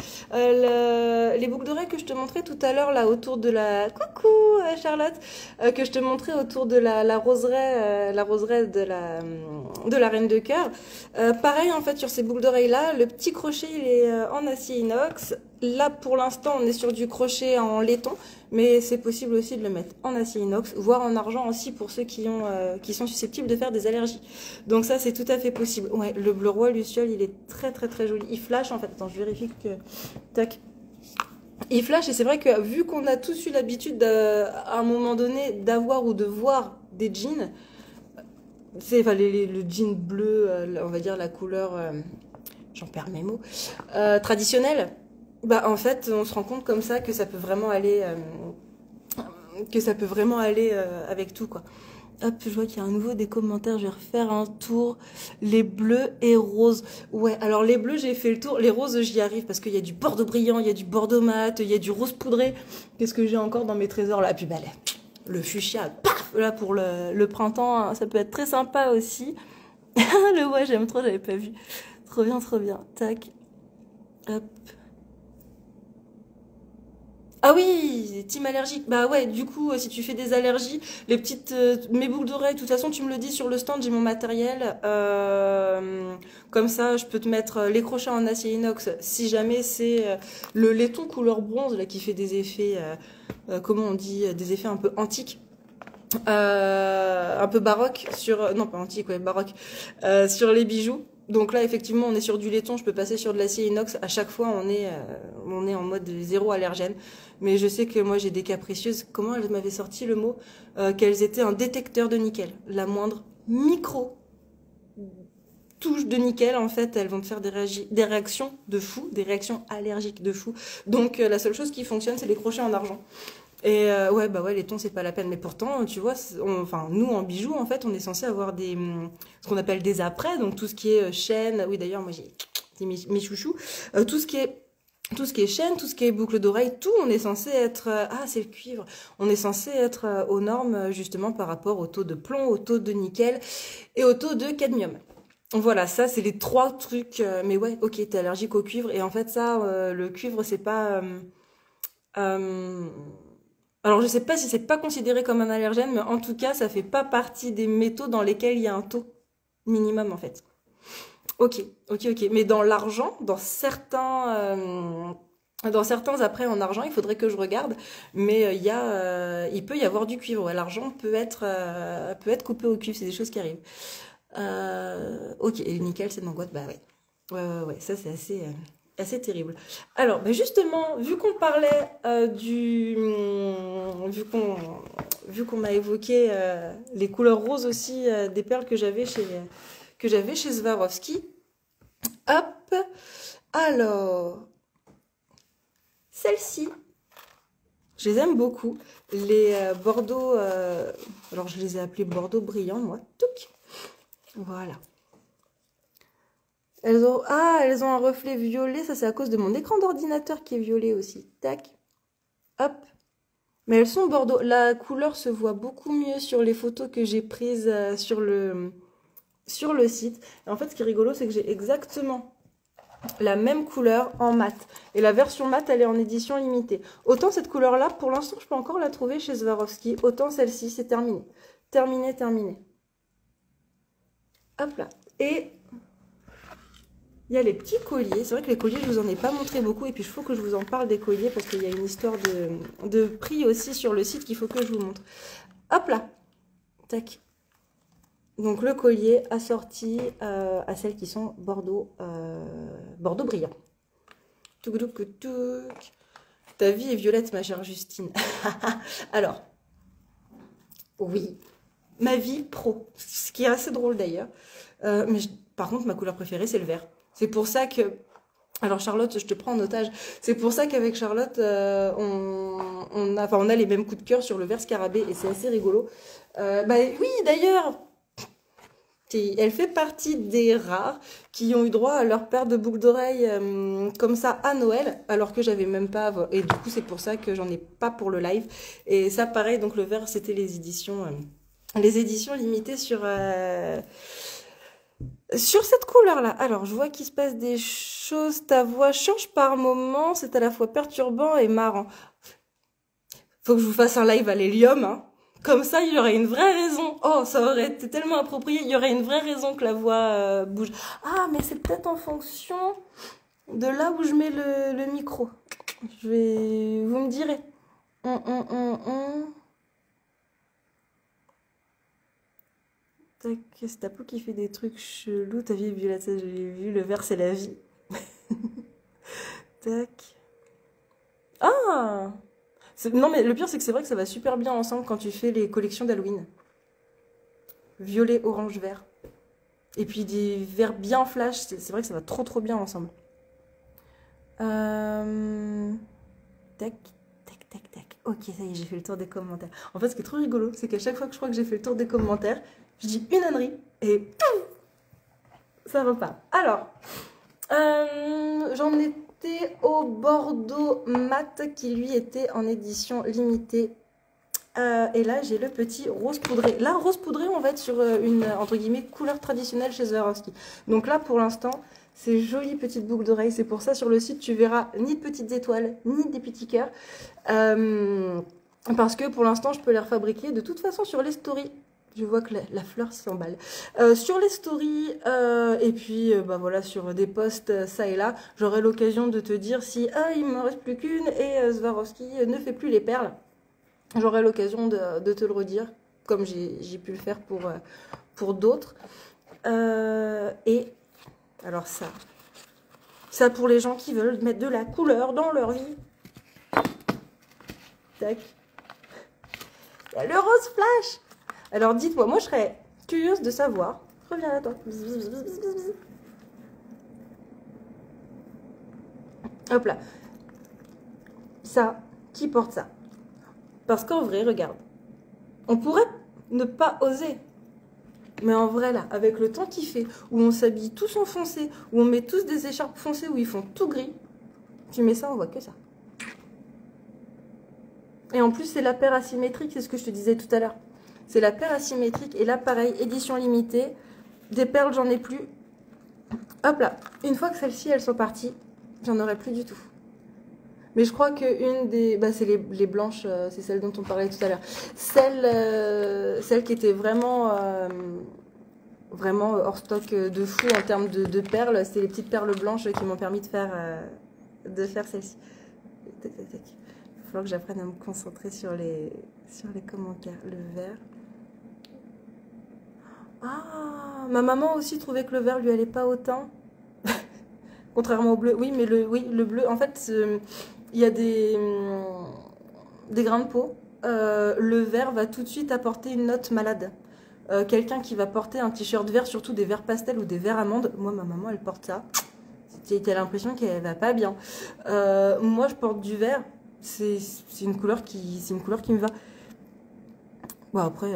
les boucles d'oreilles que je te montrais tout à l'heure là autour de la... Coucou Charlotte, que je te montrais autour de la roseraie de la reine de cœur. Pareil en fait sur ces boucles d'oreilles là, le petit crochet il est en acier inox. Là pour l'instant on est sur du crochet en laiton, mais c'est possible aussi de le mettre en acier inox, voire en argent aussi pour ceux qui sont susceptibles de faire des allergies. Donc ça c'est tout à fait possible. Ouais, le bleu roi Luciole il est très très très joli. Il flash en fait. Attends, je vérifie que... Tac. Il flash et c'est vrai que vu qu'on a tous eu l'habitude à un moment donné d'avoir ou de voir des jeans, le jean bleu, on va dire la couleur, j'en perds mes mots, traditionnelle. Bah en fait on se rend compte comme ça que ça peut vraiment aller avec tout quoi. Hop, je vois qu'il y a à nouveau des commentaires, je vais refaire un tour. Les bleus et roses. Ouais, alors les bleus, j'ai fait le tour. Les roses, j'y arrive parce qu'il y a du bordeaux brillant, il y a du bordeaux mat, il y a du rose poudré. Qu'est-ce que j'ai encore dans mes trésors là? Puis bah, le fuchsia, paf, là pour le printemps, ça peut être très sympa aussi. Le ouais, j'aime trop, j'avais pas vu. Trop bien, trop bien. Tac. Hop. Ah oui, team allergique. Bah ouais, du coup, si tu fais des allergies, mes boucles d'oreilles, de toute façon, tu me le dis sur le stand, j'ai mon matériel. Comme ça, je peux te mettre les crochets en acier inox si jamais c'est le laiton couleur bronze là qui fait des effets, comment on dit, des effets un peu antiques. Un peu baroque sur non pas antique ouais baroque sur les bijoux. Donc là effectivement on est sur du laiton, je peux passer sur de l'acier inox. À chaque fois on est en mode zéro allergène. Mais je sais que moi j'ai des capricieuses. Comment elle m'avait sorti le mot qu'elles étaient un détecteur de nickel. La moindre micro touche de nickel, en fait, elles vont te faire des réactions de fou, des réactions allergiques de fou. Donc la seule chose qui fonctionne c'est les crochets en argent. Et ouais, bah ouais, les tons, c'est pas la peine. Mais pourtant, tu vois, enfin, nous, en bijoux, en fait, on est censé avoir ce qu'on appelle des apprêts. Donc, tout ce qui est chaîne. Oui, d'ailleurs, moi, j'ai mes chouchous. Tout ce qui est chaîne, tout ce qui est boucle d'oreille, tout, on est censé être... ah, c'est le cuivre. On est censé être aux normes, justement, par rapport au taux de plomb, au taux de nickel et au taux de cadmium. Voilà, ça, c'est les 3 trucs. Mais ouais, ok, t'es allergique au cuivre. Et en fait, ça, le cuivre, c'est pas... alors, je sais pas si c'est pas considéré comme un allergène, mais en tout cas, ça fait pas partie des métaux dans lesquels il y a un taux minimum, en fait. Ok, ok, ok. Mais dans l'argent, dans certains apprêts en argent, il faudrait que je regarde, mais il peut y avoir du cuivre. Ouais, l'argent peut être coupé au cuivre, c'est des choses qui arrivent. Ok, et le nickel, c'est dans quoi? Bah ouais. Ouais, ça c'est assez terrible. Alors, bah justement, vu qu'on parlait vu qu'on a évoqué les couleurs roses aussi des perles que j'avais chez Swarovski. Hop, alors, celles-ci, je les aime beaucoup. Les Bordeaux, alors je les ai appelés Bordeaux brillants, moi. Touc. Voilà. Elles ont un reflet violet, ça c'est à cause de mon écran d'ordinateur qui est violet aussi. Tac. Hop. Mais elles sont bordeaux. La couleur se voit beaucoup mieux sur les photos que j'ai prises sur le site. Et en fait, ce qui est rigolo, c'est que j'ai exactement la même couleur en mat. Et la version mat, elle est en édition limitée. Autant cette couleur-là, pour l'instant, je peux encore la trouver chez Swarovski. Autant celle-ci, c'est terminé. Terminé. Hop là. Et il y a les petits colliers. C'est vrai que les colliers, je vous en ai pas montré beaucoup. Et puis, il faut que je vous en parle des colliers parce qu'il y a une histoire de prix aussi sur le site qu'il faut que je vous montre. Hop là. Tac. Donc, le collier assorti à celles qui sont Bordeaux brillant. Ta vie est violette, ma chère Justine. Alors, oui, ma vie pro. Ce qui est assez drôle d'ailleurs. Par contre, ma couleur préférée, c'est le vert. C'est pour ça que... Alors Charlotte, je te prends en otage. C'est pour ça qu'avec Charlotte, on a les mêmes coups de cœur sur le vert scarabée et c'est assez rigolo. Oui, d'ailleurs, elle fait partie des rares qui ont eu droit à leur paire de boucles d'oreilles comme ça à Noël, alors que j'avais même pas... Et du coup, c'est pour ça que j'en ai pas pour le live. Et ça, pareil, donc le vert, c'était les éditions limitées sur cette couleur-là. Alors, je vois qu'il se passe des choses. Ta voix change par moments. C'est à la fois perturbant et marrant. Faut que je vous fasse un live à l'hélium. Hein. Comme ça, il y aurait une vraie raison. Oh, ça aurait été tellement approprié. Il y aurait une vraie raison que la voix bouge. Ah, mais c'est peut-être en fonction de là où je mets le micro. Vous me direz. C'est ta peau qui fait des trucs chelous. Ta vie est violette, ça je l'ai vu. Le vert, c'est la vie. Tac. Ah! Non, mais le pire, c'est que c'est vrai que ça va super bien ensemble quand tu fais les collections d'Halloween. Violet, orange, vert. Et puis des verts bien flash. C'est vrai que ça va trop bien ensemble. Tac. Ok, ça y est, j'ai fait le tour des commentaires. En fait, ce qui est trop rigolo, c'est qu'à chaque fois que je crois que j'ai fait le tour des commentaires, je dis une ânerie et ça repart. Alors, j'en étais au Bordeaux mat qui lui était en édition limitée. Et là, j'ai le petit rose poudré. Là, rose poudré, on va être sur une, entre guillemets, couleur traditionnelle chez Swarovski. Donc là, pour l'instant, ces jolies petites boucles d'oreilles. C'est pour ça, sur le site, tu verras ni de petites étoiles, ni des petits cœurs. Parce que pour l'instant, je peux les refabriquer. De toute façon, sur les stories Je vois que la fleur s'emballe. Sur les stories, et puis bah voilà, sur des posts ça et là, j'aurai l'occasion de te dire si il me reste plus qu'une et Swarovski ne fait plus les perles. J'aurai l'occasion de te le redire, comme j'ai pu le faire pour d'autres. Et alors ça pour les gens qui veulent mettre de la couleur dans leur vie. Tac. Il y a le rose flash. Alors dites-moi, moi je serais curieuse de savoir. Reviens là toi. Hop là. Ça, qui porte ça? Parce qu'en vrai, regarde. On pourrait ne pas oser. Mais en vrai là, avec le temps qu'il fait, où on s'habille tous en foncé, où on met tous des écharpes foncées, où ils font tout gris, tu mets ça, on voit que ça. Et en plus, c'est la paire asymétrique, c'est ce que je te disais tout à l'heure. C'est la paire asymétrique. Et là, pareil, édition limitée. Des perles, j'en ai plus. Hop là. Une fois que celles-ci, elles sont parties, j'en aurai plus du tout. Mais je crois qu'une des... Bah, c'est les blanches, c'est celle dont on parlait tout à l'heure. Celle qui était vraiment hors stock de fou en termes de perles, c'est les petites perles blanches qui m'ont permis de faire celle-ci. Tac, tac, tac. Il va falloir que j'apprenne à me concentrer sur les commentaires. Le vert. Ah, ma maman aussi trouvait que le vert lui allait pas autant. Contrairement au bleu. Oui, mais le bleu, en fait, il y a des grains de peau. Le vert va tout de suite apporter une note malade. Quelqu'un qui va porter un t-shirt vert, surtout des verts pastels ou des verts amandes. Moi, ma maman, elle porte ça. T'as l'impression qu'elle va pas bien. Moi, je porte du vert. C'est une couleur qui me va. Bon, après,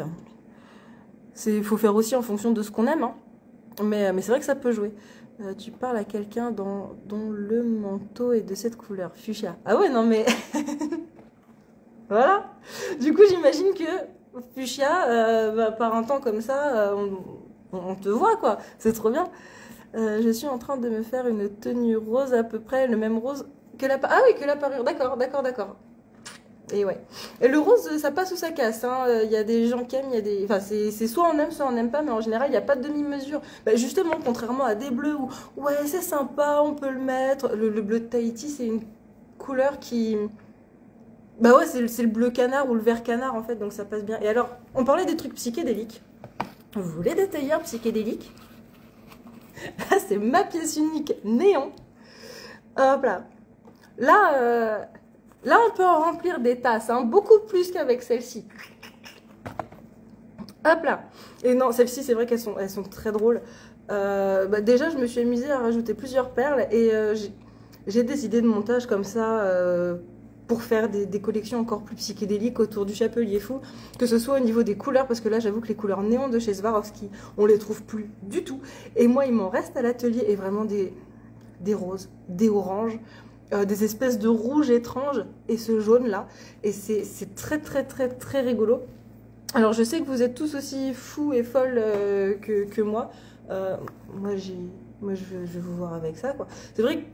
il faut faire aussi en fonction de ce qu'on aime. Hein. Mais c'est vrai que ça peut jouer. Tu parles à quelqu'un dont le manteau est de cette couleur, fuchsia. Ah ouais, non mais... Voilà. Du coup, j'imagine que fuchsia, par un temps comme ça, on te voit, quoi. C'est trop bien. Je suis en train de me faire une tenue rose à peu près, le même rose que la... Ah oui, que la parure. D'accord. Et ouais. Et le rose, ça passe ou ça casse. Hein. Il y a des gens qui aiment, il y a des... Enfin, c'est soit on aime, soit on n'aime pas, mais en général, il n'y a pas de demi-mesure. Bah, justement, contrairement à des bleus où, ouais, c'est sympa, on peut le mettre. Le bleu de Tahiti, c'est une couleur qui... Bah ouais, c'est le bleu canard ou le vert canard, en fait, donc ça passe bien. Et alors, on parlait des trucs psychédéliques. Vous voulez des tailleurs psychédéliques? Là, c'est ma pièce unique néon. Hop là. Là, on peut en remplir des tasses, hein, beaucoup plus qu'avec celle-ci. Hop là. Et non, celles-ci, c'est vrai qu'elles sont très drôles. Bah déjà, je me suis amusée à rajouter plusieurs perles et j'ai des idées de montage comme ça pour faire des collections encore plus psychédéliques autour du Chapelier Fou, que ce soit au niveau des couleurs, parce que là, j'avoue que les couleurs néon de chez Swarovski, on les trouve plus du tout. Et moi, il m'en reste à l'atelier et vraiment des roses, des oranges, des espèces de rouge étranges et ce jaune là, et c'est très rigolo. Alors je sais que vous êtes tous aussi fous et folles que moi. Moi je veux vous voir avec ça, quoi. C'est vrai que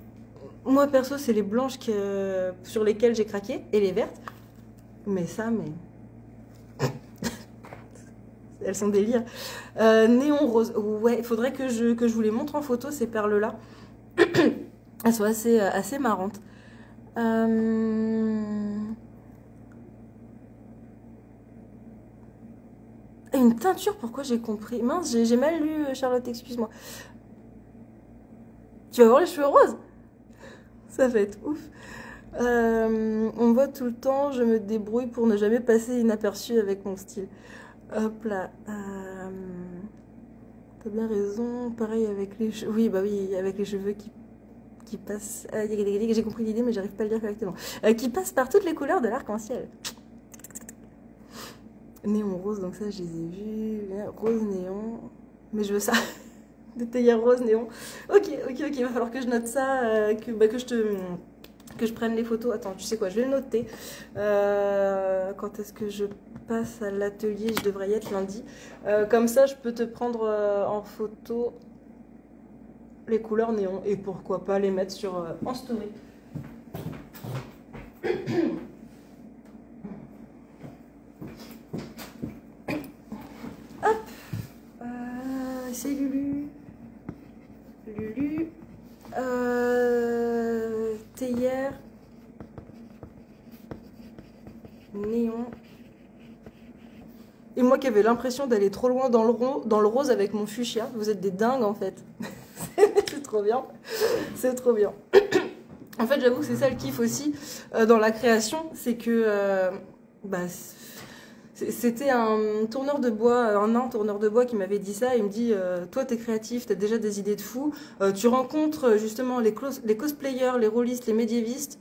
moi perso c'est les blanches sur lesquelles j'ai craqué et les vertes, mais ça elles sont délire. Néon rose, ouais, il faudrait que je vous les montre en photo ces perles là. Elles sont assez marrantes. Et une teinture, pourquoi j'ai compris? Mince, j'ai mal lu, Charlotte, excuse-moi. Tu vas voir les cheveux roses? Ça va être ouf. On me voit tout le temps, je me débrouille pour ne jamais passer inaperçu avec mon style. Hop là. T'as bien raison. Pareil avec les cheveux. Oui, bah oui, avec les cheveux qui passe, j'ai compris l'idée mais j'arrive pas à le dire correctement, qui passe par toutes les couleurs de l'arc-en-ciel. Néon rose, donc ça je les ai vus, rose néon, mais je veux ça, des théières rose néon. Ok, il va falloir que je note ça, que je prenne les photos. Attends, tu sais quoi, je vais le noter. Quand est-ce que je passe à l'atelier? Je devrais y être lundi. Comme ça je peux te prendre en photo les couleurs néon et pourquoi pas les mettre en story. Lulu. Théière. Néon. Et moi qui avais l'impression d'aller trop loin dans le rose avec mon fuchsia. Vous êtes des dingues en fait. C'est trop bien. C'est trop bien. En fait, j'avoue que c'est ça le kiff aussi dans la création. C'est que c'était un tourneur de bois, un nain tourneur de bois qui m'avait dit ça. Il me dit toi, t'es créatif, t'as déjà des idées de fou. Tu rencontres justement les cosplayers, les rôlistes, les médiévistes.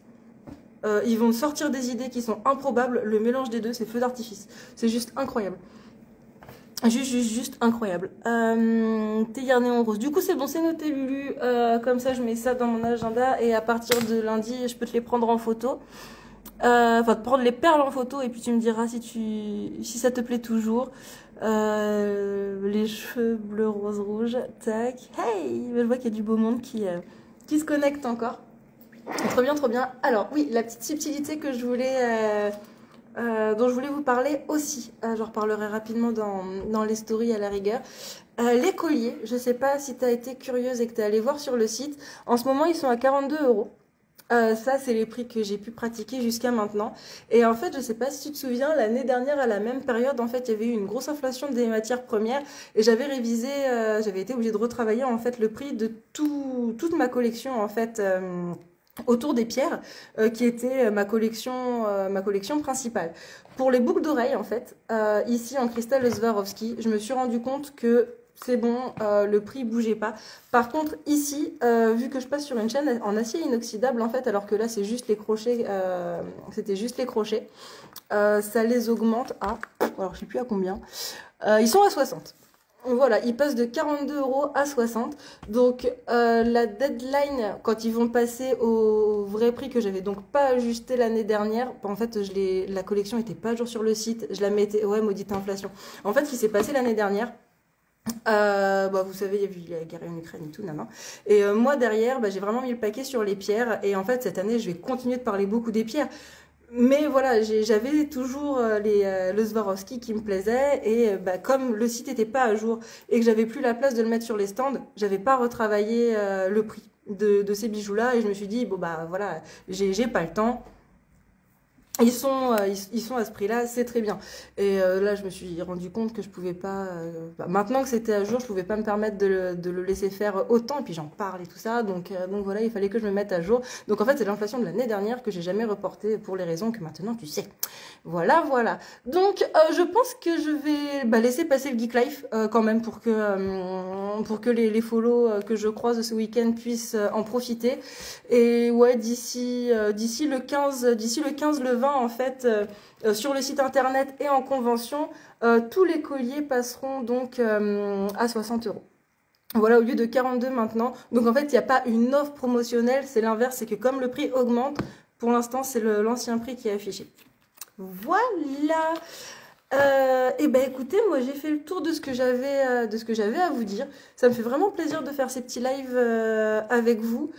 Ils vont sortir des idées qui sont improbables. Le mélange des deux, c'est feu d'artifice. C'est juste incroyable. Juste incroyable. Théière néon rose. Du coup, c'est bon, c'est noté, Lulu. Comme ça, je mets ça dans mon agenda. Et à partir de lundi, je peux te les prendre en photo. Enfin, te prendre les perles en photo. Et puis, tu me diras si ça te plaît toujours. Les cheveux bleu, rose, rouge. Tac. Hey! Je vois qu'il y a du beau monde qui se connecte encore. Trop bien, trop bien. Alors, oui, la petite subtilité que je voulais... dont je voulais vous parler aussi. J'en reparlerai rapidement dans les stories à la rigueur. Les colliers, je sais pas si tu as été curieuse et que tu es allé voir sur le site. En ce moment, ils sont à 42 €. Ça, c'est les prix que j'ai pu pratiquer jusqu'à maintenant. Et en fait, je sais pas si tu te souviens, l'année dernière, à la même période, en fait, il y avait eu une grosse inflation des matières premières. Et j'avais révisé, j'avais été obligée de retravailler, en fait, le prix de toute ma collection, en fait... autour des pierres, qui était ma collection principale. Pour les boucles d'oreilles, en fait, ici en cristal Swarovski, je me suis rendu compte que c'est bon, le prix bougeait pas. Par contre, ici, vu que je passe sur une chaîne en acier inoxydable, en fait, alors que là, c'est juste les crochets, c'était juste les crochets, ça les augmente à, alors je sais plus à combien, ils sont à 60. Voilà, ils passent de 42 € à 60. Donc, la deadline, quand ils vont passer au vrai prix que j'avais donc pas ajusté l'année dernière, en fait, la collection était pas à jour sur le site. Je la mettais, ouais, maudite inflation. En fait, ce qui s'est passé l'année dernière, vous savez, il y a la guerre en Ukraine et tout, nanan. Et moi, derrière, j'ai vraiment mis le paquet sur les pierres. Et en fait, cette année, je vais continuer de parler beaucoup des pierres. Mais voilà, j'avais toujours le Swarovski qui me plaisait et comme le site n'était pas à jour et que j'avais plus la place de le mettre sur les stands, j'avais pas retravaillé le prix de ces bijoux-là et je me suis dit, bon voilà, j'ai pas le temps. Ils sont à ce prix-là, c'est très bien. Et là, je me suis rendu compte que je pouvais pas... maintenant que c'était à jour, je pouvais pas me permettre de le laisser faire autant. Et puis j'en parle et tout ça. Donc voilà, il fallait que je me mette à jour. Donc en fait, c'est l'inflation de l'année dernière que j'ai jamais reportée pour les raisons que maintenant tu sais. Voilà, voilà. Donc je pense que je vais laisser passer le Geek Life quand même pour que les follow que je croise ce week-end puissent en profiter. Et ouais, d'ici le 15, le 20, en fait, sur le site internet et en convention, tous les colliers passeront donc à 60 €. Voilà, au lieu de 42 maintenant. Donc en fait, il n'y a pas une offre promotionnelle, c'est l'inverse, c'est que comme le prix augmente, pour l'instant, c'est l'ancien prix qui est affiché. Voilà. Et écoutez, moi j'ai fait le tour de ce que j'avais à vous dire. Ça me fait vraiment plaisir de faire ces petits lives avec vous.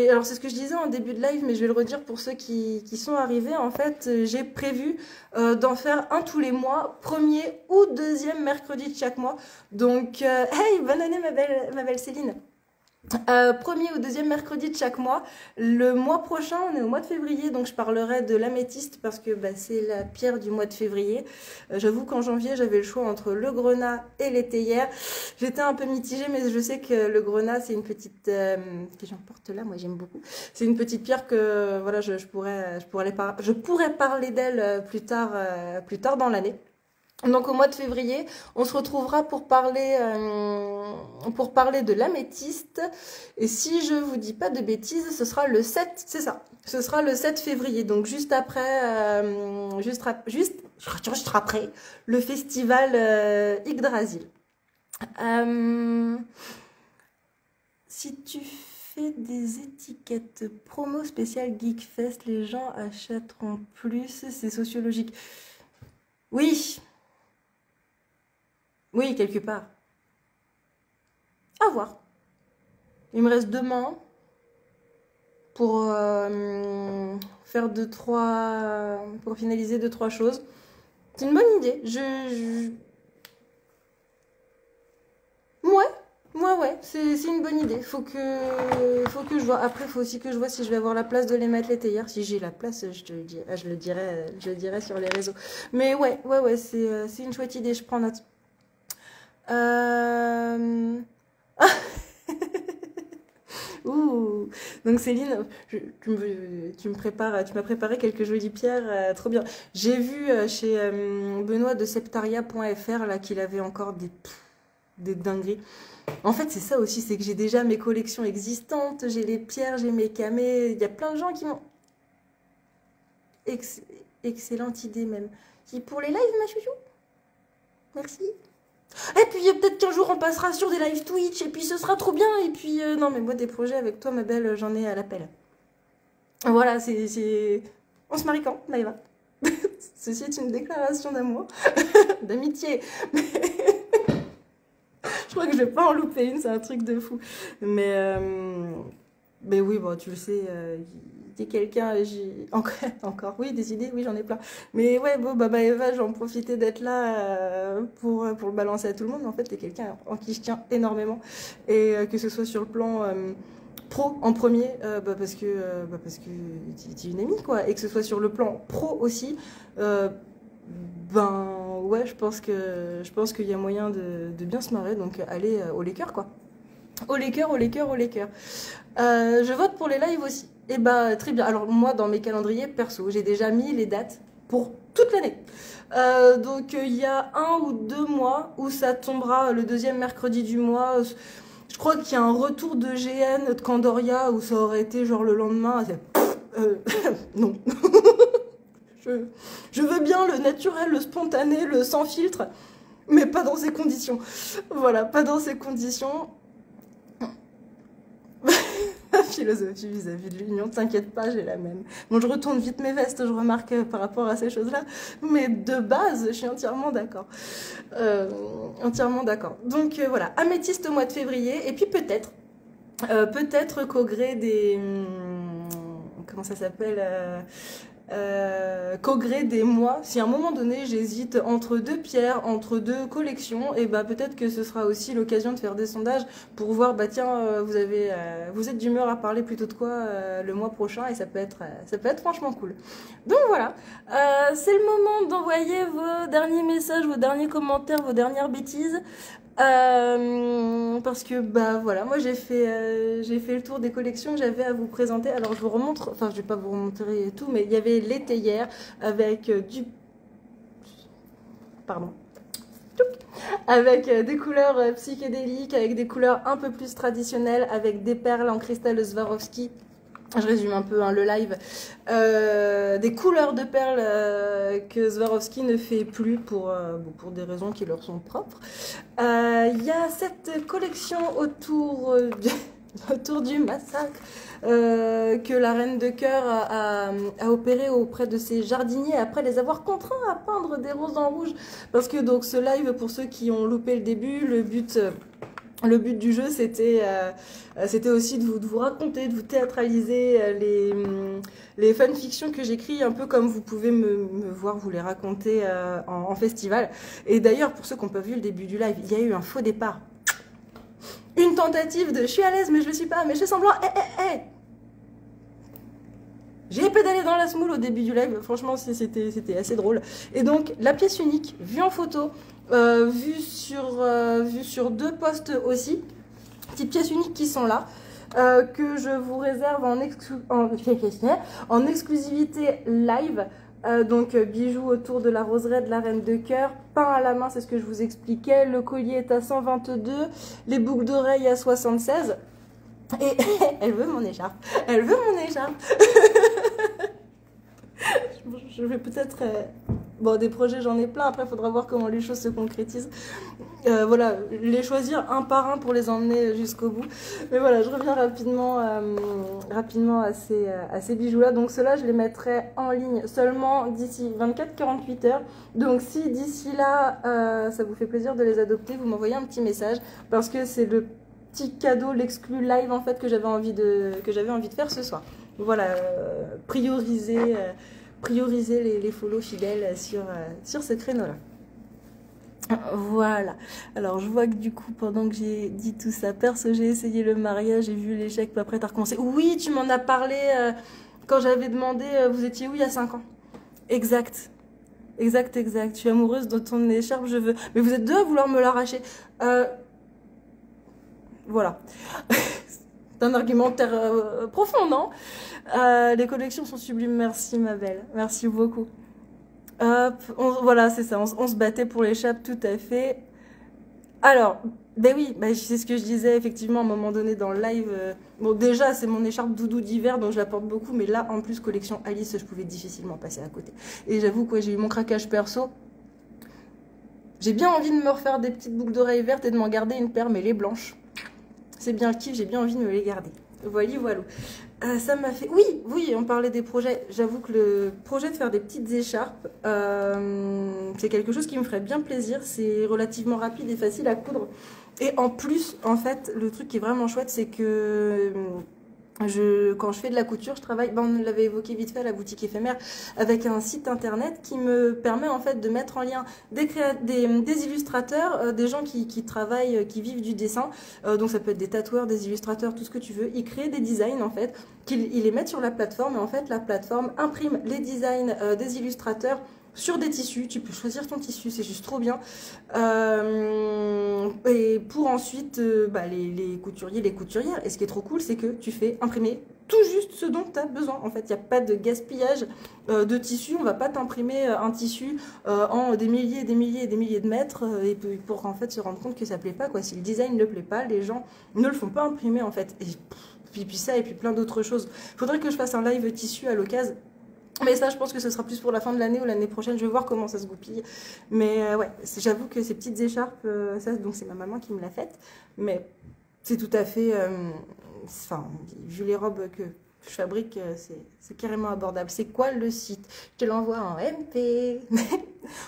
Alors c'est ce que je disais en début de live, mais je vais le redire pour ceux qui sont arrivés. En fait, j'ai prévu d'en faire un tous les mois, premier ou deuxième mercredi de chaque mois. Donc, hey, bonne année ma belle Céline. Premier ou deuxième mercredi de chaque mois. Le mois prochain, on est au mois de février, donc je parlerai de l'améthyste parce que c'est la pierre du mois de février. J'avoue qu'en janvier, j'avais le choix entre le grenat et les théières. J'étais un peu mitigée, mais je sais que le grenat, c'est une petite que j'emporte là, moi j'aime beaucoup. C'est une petite pierre que voilà, je pourrais parler d'elle plus tard dans l'année. Donc au mois de février, on se retrouvera pour parler de l'améthyste. Et si je vous dis pas de bêtises, ce sera le 7, c'est ça. Ce sera le 7 février, donc juste après le festival Yggdrasil. Si tu fais des étiquettes promo spéciales Geekfest, les gens achèteront plus, c'est sociologique. Oui, quelque part. À voir. Il me reste demain pour faire pour finaliser 2-3 choses. C'est une bonne idée. Ouais, Ouais, c'est une bonne idée. Faut que je vois. Après, faut aussi que je vois si je vais avoir la place de les mettre les théières. Si j'ai la place, je te le dirai, je le dirai sur les réseaux. Mais ouais, c'est une chouette idée. Je prends note. Euh... Ouh. Donc Céline, tu m'as préparé quelques jolies pierres, trop bien. J'ai vu chez Benoît de septaria.fr là qu'il avait encore des dingueries. En fait, c'est ça aussi, c'est que j'ai déjà mes collections existantes, j'ai les pierres, j'ai mes camés. Il y a plein de gens qui m'ont Ex- excellente idée même. Pour les lives, ma chouchou. Merci. Et puis peut-être qu'un jour on passera sur des lives Twitch et puis ce sera trop bien. Et puis non mais moi des projets avec toi ma belle j'en ai à l'appel. Voilà On se marie quand Maëva? Ceci est une déclaration d'amour, d'amitié. Je crois que je vais pas en louper une, c'est un truc de fou. Mais oui bon tu le sais. Quelqu'un, encore, oui, des idées, oui, j'en ai plein. Mais ouais, bon, bah Eva, j'en profitais d'être là pour le balancer à tout le monde. En fait, t'es quelqu'un en qui je tiens énormément. Et que ce soit sur le plan pro en premier, parce que tu es une amie, quoi. Et que ce soit sur le plan pro aussi, ben ouais, je pense qu'il y a moyen de bien se marrer. Donc, allez au Lakers, quoi. Au Lakers, au Lakers, au Lakers. Je vote pour les lives aussi. Et bah très bien. Alors moi dans mes calendriers perso, j'ai déjà mis les dates pour toute l'année. Donc il y a 1 ou 2 mois où ça tombera le deuxième mercredi du mois. Je crois qu'il y a un retour de GN de Candoria où ça aurait été genre le lendemain. Non. Je veux bien le naturel, le spontané, le sans filtre, mais pas dans ces conditions. Voilà, pas dans ces conditions. Philosophie vis-à-vis de l'union, t'inquiète pas, j'ai la même. Bon, je retourne vite mes vestes, je remarque par rapport à ces choses-là, mais de base, je suis entièrement d'accord. Entièrement d'accord. Donc voilà, améthyste au mois de février, et puis peut-être qu'au gré des... comment ça s'appelle qu'au gré des mois, si à un moment donné j'hésite entre 2 pierres, entre 2 collections, et bah peut-être que ce sera aussi l'occasion de faire des sondages pour voir bah tiens vous êtes d'humeur à parler plutôt de quoi le mois prochain et ça peut être franchement cool. Donc voilà, c'est le moment d'envoyer vos derniers messages, vos derniers commentaires, vos dernières bêtises. Parce que bah voilà, moi j'ai fait le tour des collections que j'avais à vous présenter. Alors je vous remontre, enfin je vais pas vous remontrer tout, mais il y avait les théières avec pardon, avec des couleurs psychédéliques, avec des couleurs un peu plus traditionnelles, avec des perles en cristal Swarovski. Je résume un peu le live. Des couleurs de perles que Swarovski ne fait plus pour des raisons qui leur sont propres. Il y a cette collection autour du massacre que la Reine de Cœur a opéré auprès de ses jardiniers après les avoir contraints à peindre des roses en rouge. Parce que donc ce live, pour ceux qui ont loupé le début, le but du jeu, c'était aussi de vous raconter, de vous théâtraliser les fanfictions que j'écris, un peu comme vous pouvez me voir vous les raconter en festival. Et d'ailleurs, pour ceux qui n'ont pas vu le début du live, il y a eu un faux départ. Une tentative de « je suis à l'aise, mais je le suis pas, mais je fais semblant, J'ai pédalé dans la semoule au début du live, franchement c'était assez drôle. Et donc la pièce unique, vue en photo, vue sur 2 posts aussi, petites pièces uniques qui sont là, que je vous réserve en exclusivité live. Donc bijoux autour de la roseraie de la Reine de Cœur, peint à la main, c'est ce que je vous expliquais. Le collier est à 122, les boucles d'oreilles à 76. Et elle veut mon écharpe. Elle veut mon écharpe. Je vais peut-être... Bon, des projets, j'en ai plein. Après, il faudra voir comment les choses se concrétisent. Voilà, les choisir un par un pour les emmener jusqu'au bout. Mais voilà, je reviens rapidement à ces bijoux-là. Donc, ceux-là, je les mettrai en ligne seulement d'ici 24-48 heures. Donc, si d'ici là, ça vous fait plaisir de les adopter, vous m'envoyez un petit message. Parce que c'est le petit cadeau, l'exclu live, en fait, que j'avais envie de faire ce soir. Voilà, prioriser les follow fidèles sur ce créneau-là. Voilà. Alors, je vois que du coup, pendant que j'ai dit tout ça, perso, j'ai essayé le mariage, j'ai vu l'échec, puis après, t'as recommencé. Oui, tu m'en as parlé quand j'avais demandé, vous étiez où il y a 5 ans? Exact. Exact, exact. Je suis amoureuse de ton écharpe, je veux. Mais vous êtes deux à vouloir me l'arracher. Euh, voilà. C'est un argumentaire profond, non? Les collections sont sublimes, merci ma belle. Merci beaucoup. Hop, voilà, c'est ça, on se battait pour l'écharpe, tout à fait. Alors, ben oui, ben c'est ce que je disais effectivement à un moment donné dans le live. Bon, déjà, c'est mon écharpe doudou d'hiver, donc je la porte beaucoup, mais là, en plus, collection Alice, je pouvais difficilement passer à côté. Et j'avoue que ouais, j'ai eu mon craquage perso. J'ai bien envie de me refaire des petites boucles d'oreilles vertes et de m'en garder une paire, mais les blanches. C'est bien le kiff, j'ai bien envie de me les garder. Voilà, voilà. Ça m'a fait... Oui, oui, on parlait des projets. J'avoue que le projet de faire des petites écharpes, c'est quelque chose qui me ferait bien plaisir. C'est relativement rapide et facile à coudre. Et en plus, en fait, le truc qui est vraiment chouette, c'est que quand je fais de la couture, je travaille, ben on l'avait évoqué vite fait à la boutique éphémère, avec un site internet qui me permet en fait de mettre en lien des illustrateurs, des gens qui travaillent, qui vivent du dessin. Donc ça peut être des tatoueurs, des illustrateurs, tout ce que tu veux. Ils créent des designs en fait, ils les mettent sur la plateforme et en fait la plateforme imprime les designs des illustrateurs sur des tissus, tu peux choisir ton tissu, c'est juste trop bien. Et pour ensuite, bah, les couturiers, les couturières. Et ce qui est trop cool, c'est que tu fais imprimer tout juste ce dont tu as besoin. En fait, il n'y a pas de gaspillage de tissu. On va pas t'imprimer un tissu en des milliers et des milliers et des milliers de mètres et pour en fait se rendre compte que ça plaît pas, quoi. Si le design ne plaît pas, les gens ne le font pas imprimer en fait. Et puis ça et puis plein d'autres choses. Faudrait que je fasse un live tissu à l'occasion. Mais ça, je pense que ce sera plus pour la fin de l'année ou l'année prochaine. Je vais voir comment ça se goupille. Mais ouais, j'avoue que ces petites écharpes, ça, donc c'est ma maman qui me l'a faite. Mais c'est tout à fait. Enfin, vu les robes que je fabrique, c'est carrément abordable. C'est quoi le site? Je te l'envoie en MP.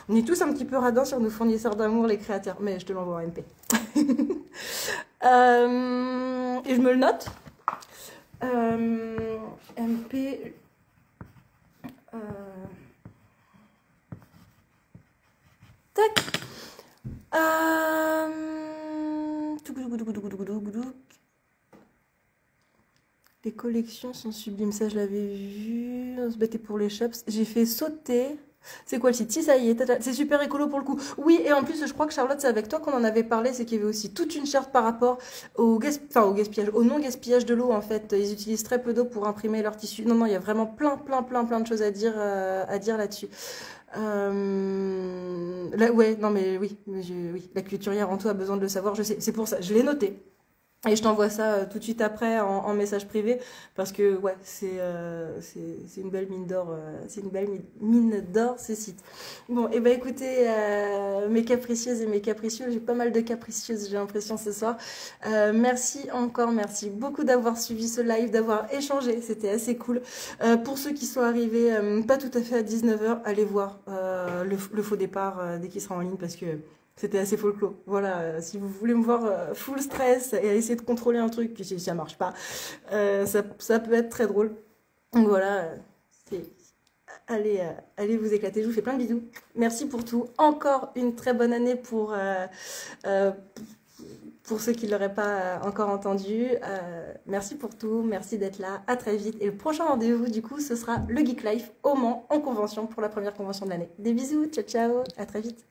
On est tous un petit peu radins sur nos fournisseurs d'amour, les créateurs. Mais je te l'envoie en MP. Et je me le note. MP. Euh, Tac. Les collections sont sublimes, ça je l'avais vu. On se battait pour les shops. J'ai fait sauter. C'est quoi le site? Si, ça y est, c'est super écolo pour le coup. Oui, et en plus, je crois que Charlotte, c'est avec toi qu'on en avait parlé, c'est qu'il y avait aussi toute une charte par rapport au gaspillage, au non-gaspillage de l'eau en fait. Ils utilisent très peu d'eau pour imprimer leur tissu. Non, non, il y a vraiment plein de choses à dire là-dessus. Là, ouais, non mais oui, oui, la culturière en toi a besoin de le savoir, je sais, c'est pour ça, je l'ai noté. Et je t'envoie ça tout de suite après en message privé parce que ouais, c'est une belle mine d'or, c'est une belle mine d'or ce site. Bon, et ben écoutez, mes capricieuses et mes capricieux, j'ai pas mal de capricieuses, j'ai l'impression ce soir. Merci encore, merci beaucoup d'avoir suivi ce live, d'avoir échangé, c'était assez cool. Pour ceux qui sont arrivés pas tout à fait à 19h, allez voir le faux départ dès qu'il sera en ligne parce que c'était assez folklore. Voilà, si vous voulez me voir full stress et essayer de contrôler un truc, puis si ça marche pas, ça peut être très drôle. Donc voilà, allez vous éclater. Je vous fais plein de bisous. Merci pour tout. Encore une très bonne année euh, pour ceux qui ne l'auraient pas encore entendu. Merci pour tout, merci d'être là. À très vite. Et le prochain rendez-vous, du coup, ce sera le Geek Life au Mans en convention pour la première convention de l'année. Des bisous, ciao ciao, à très vite.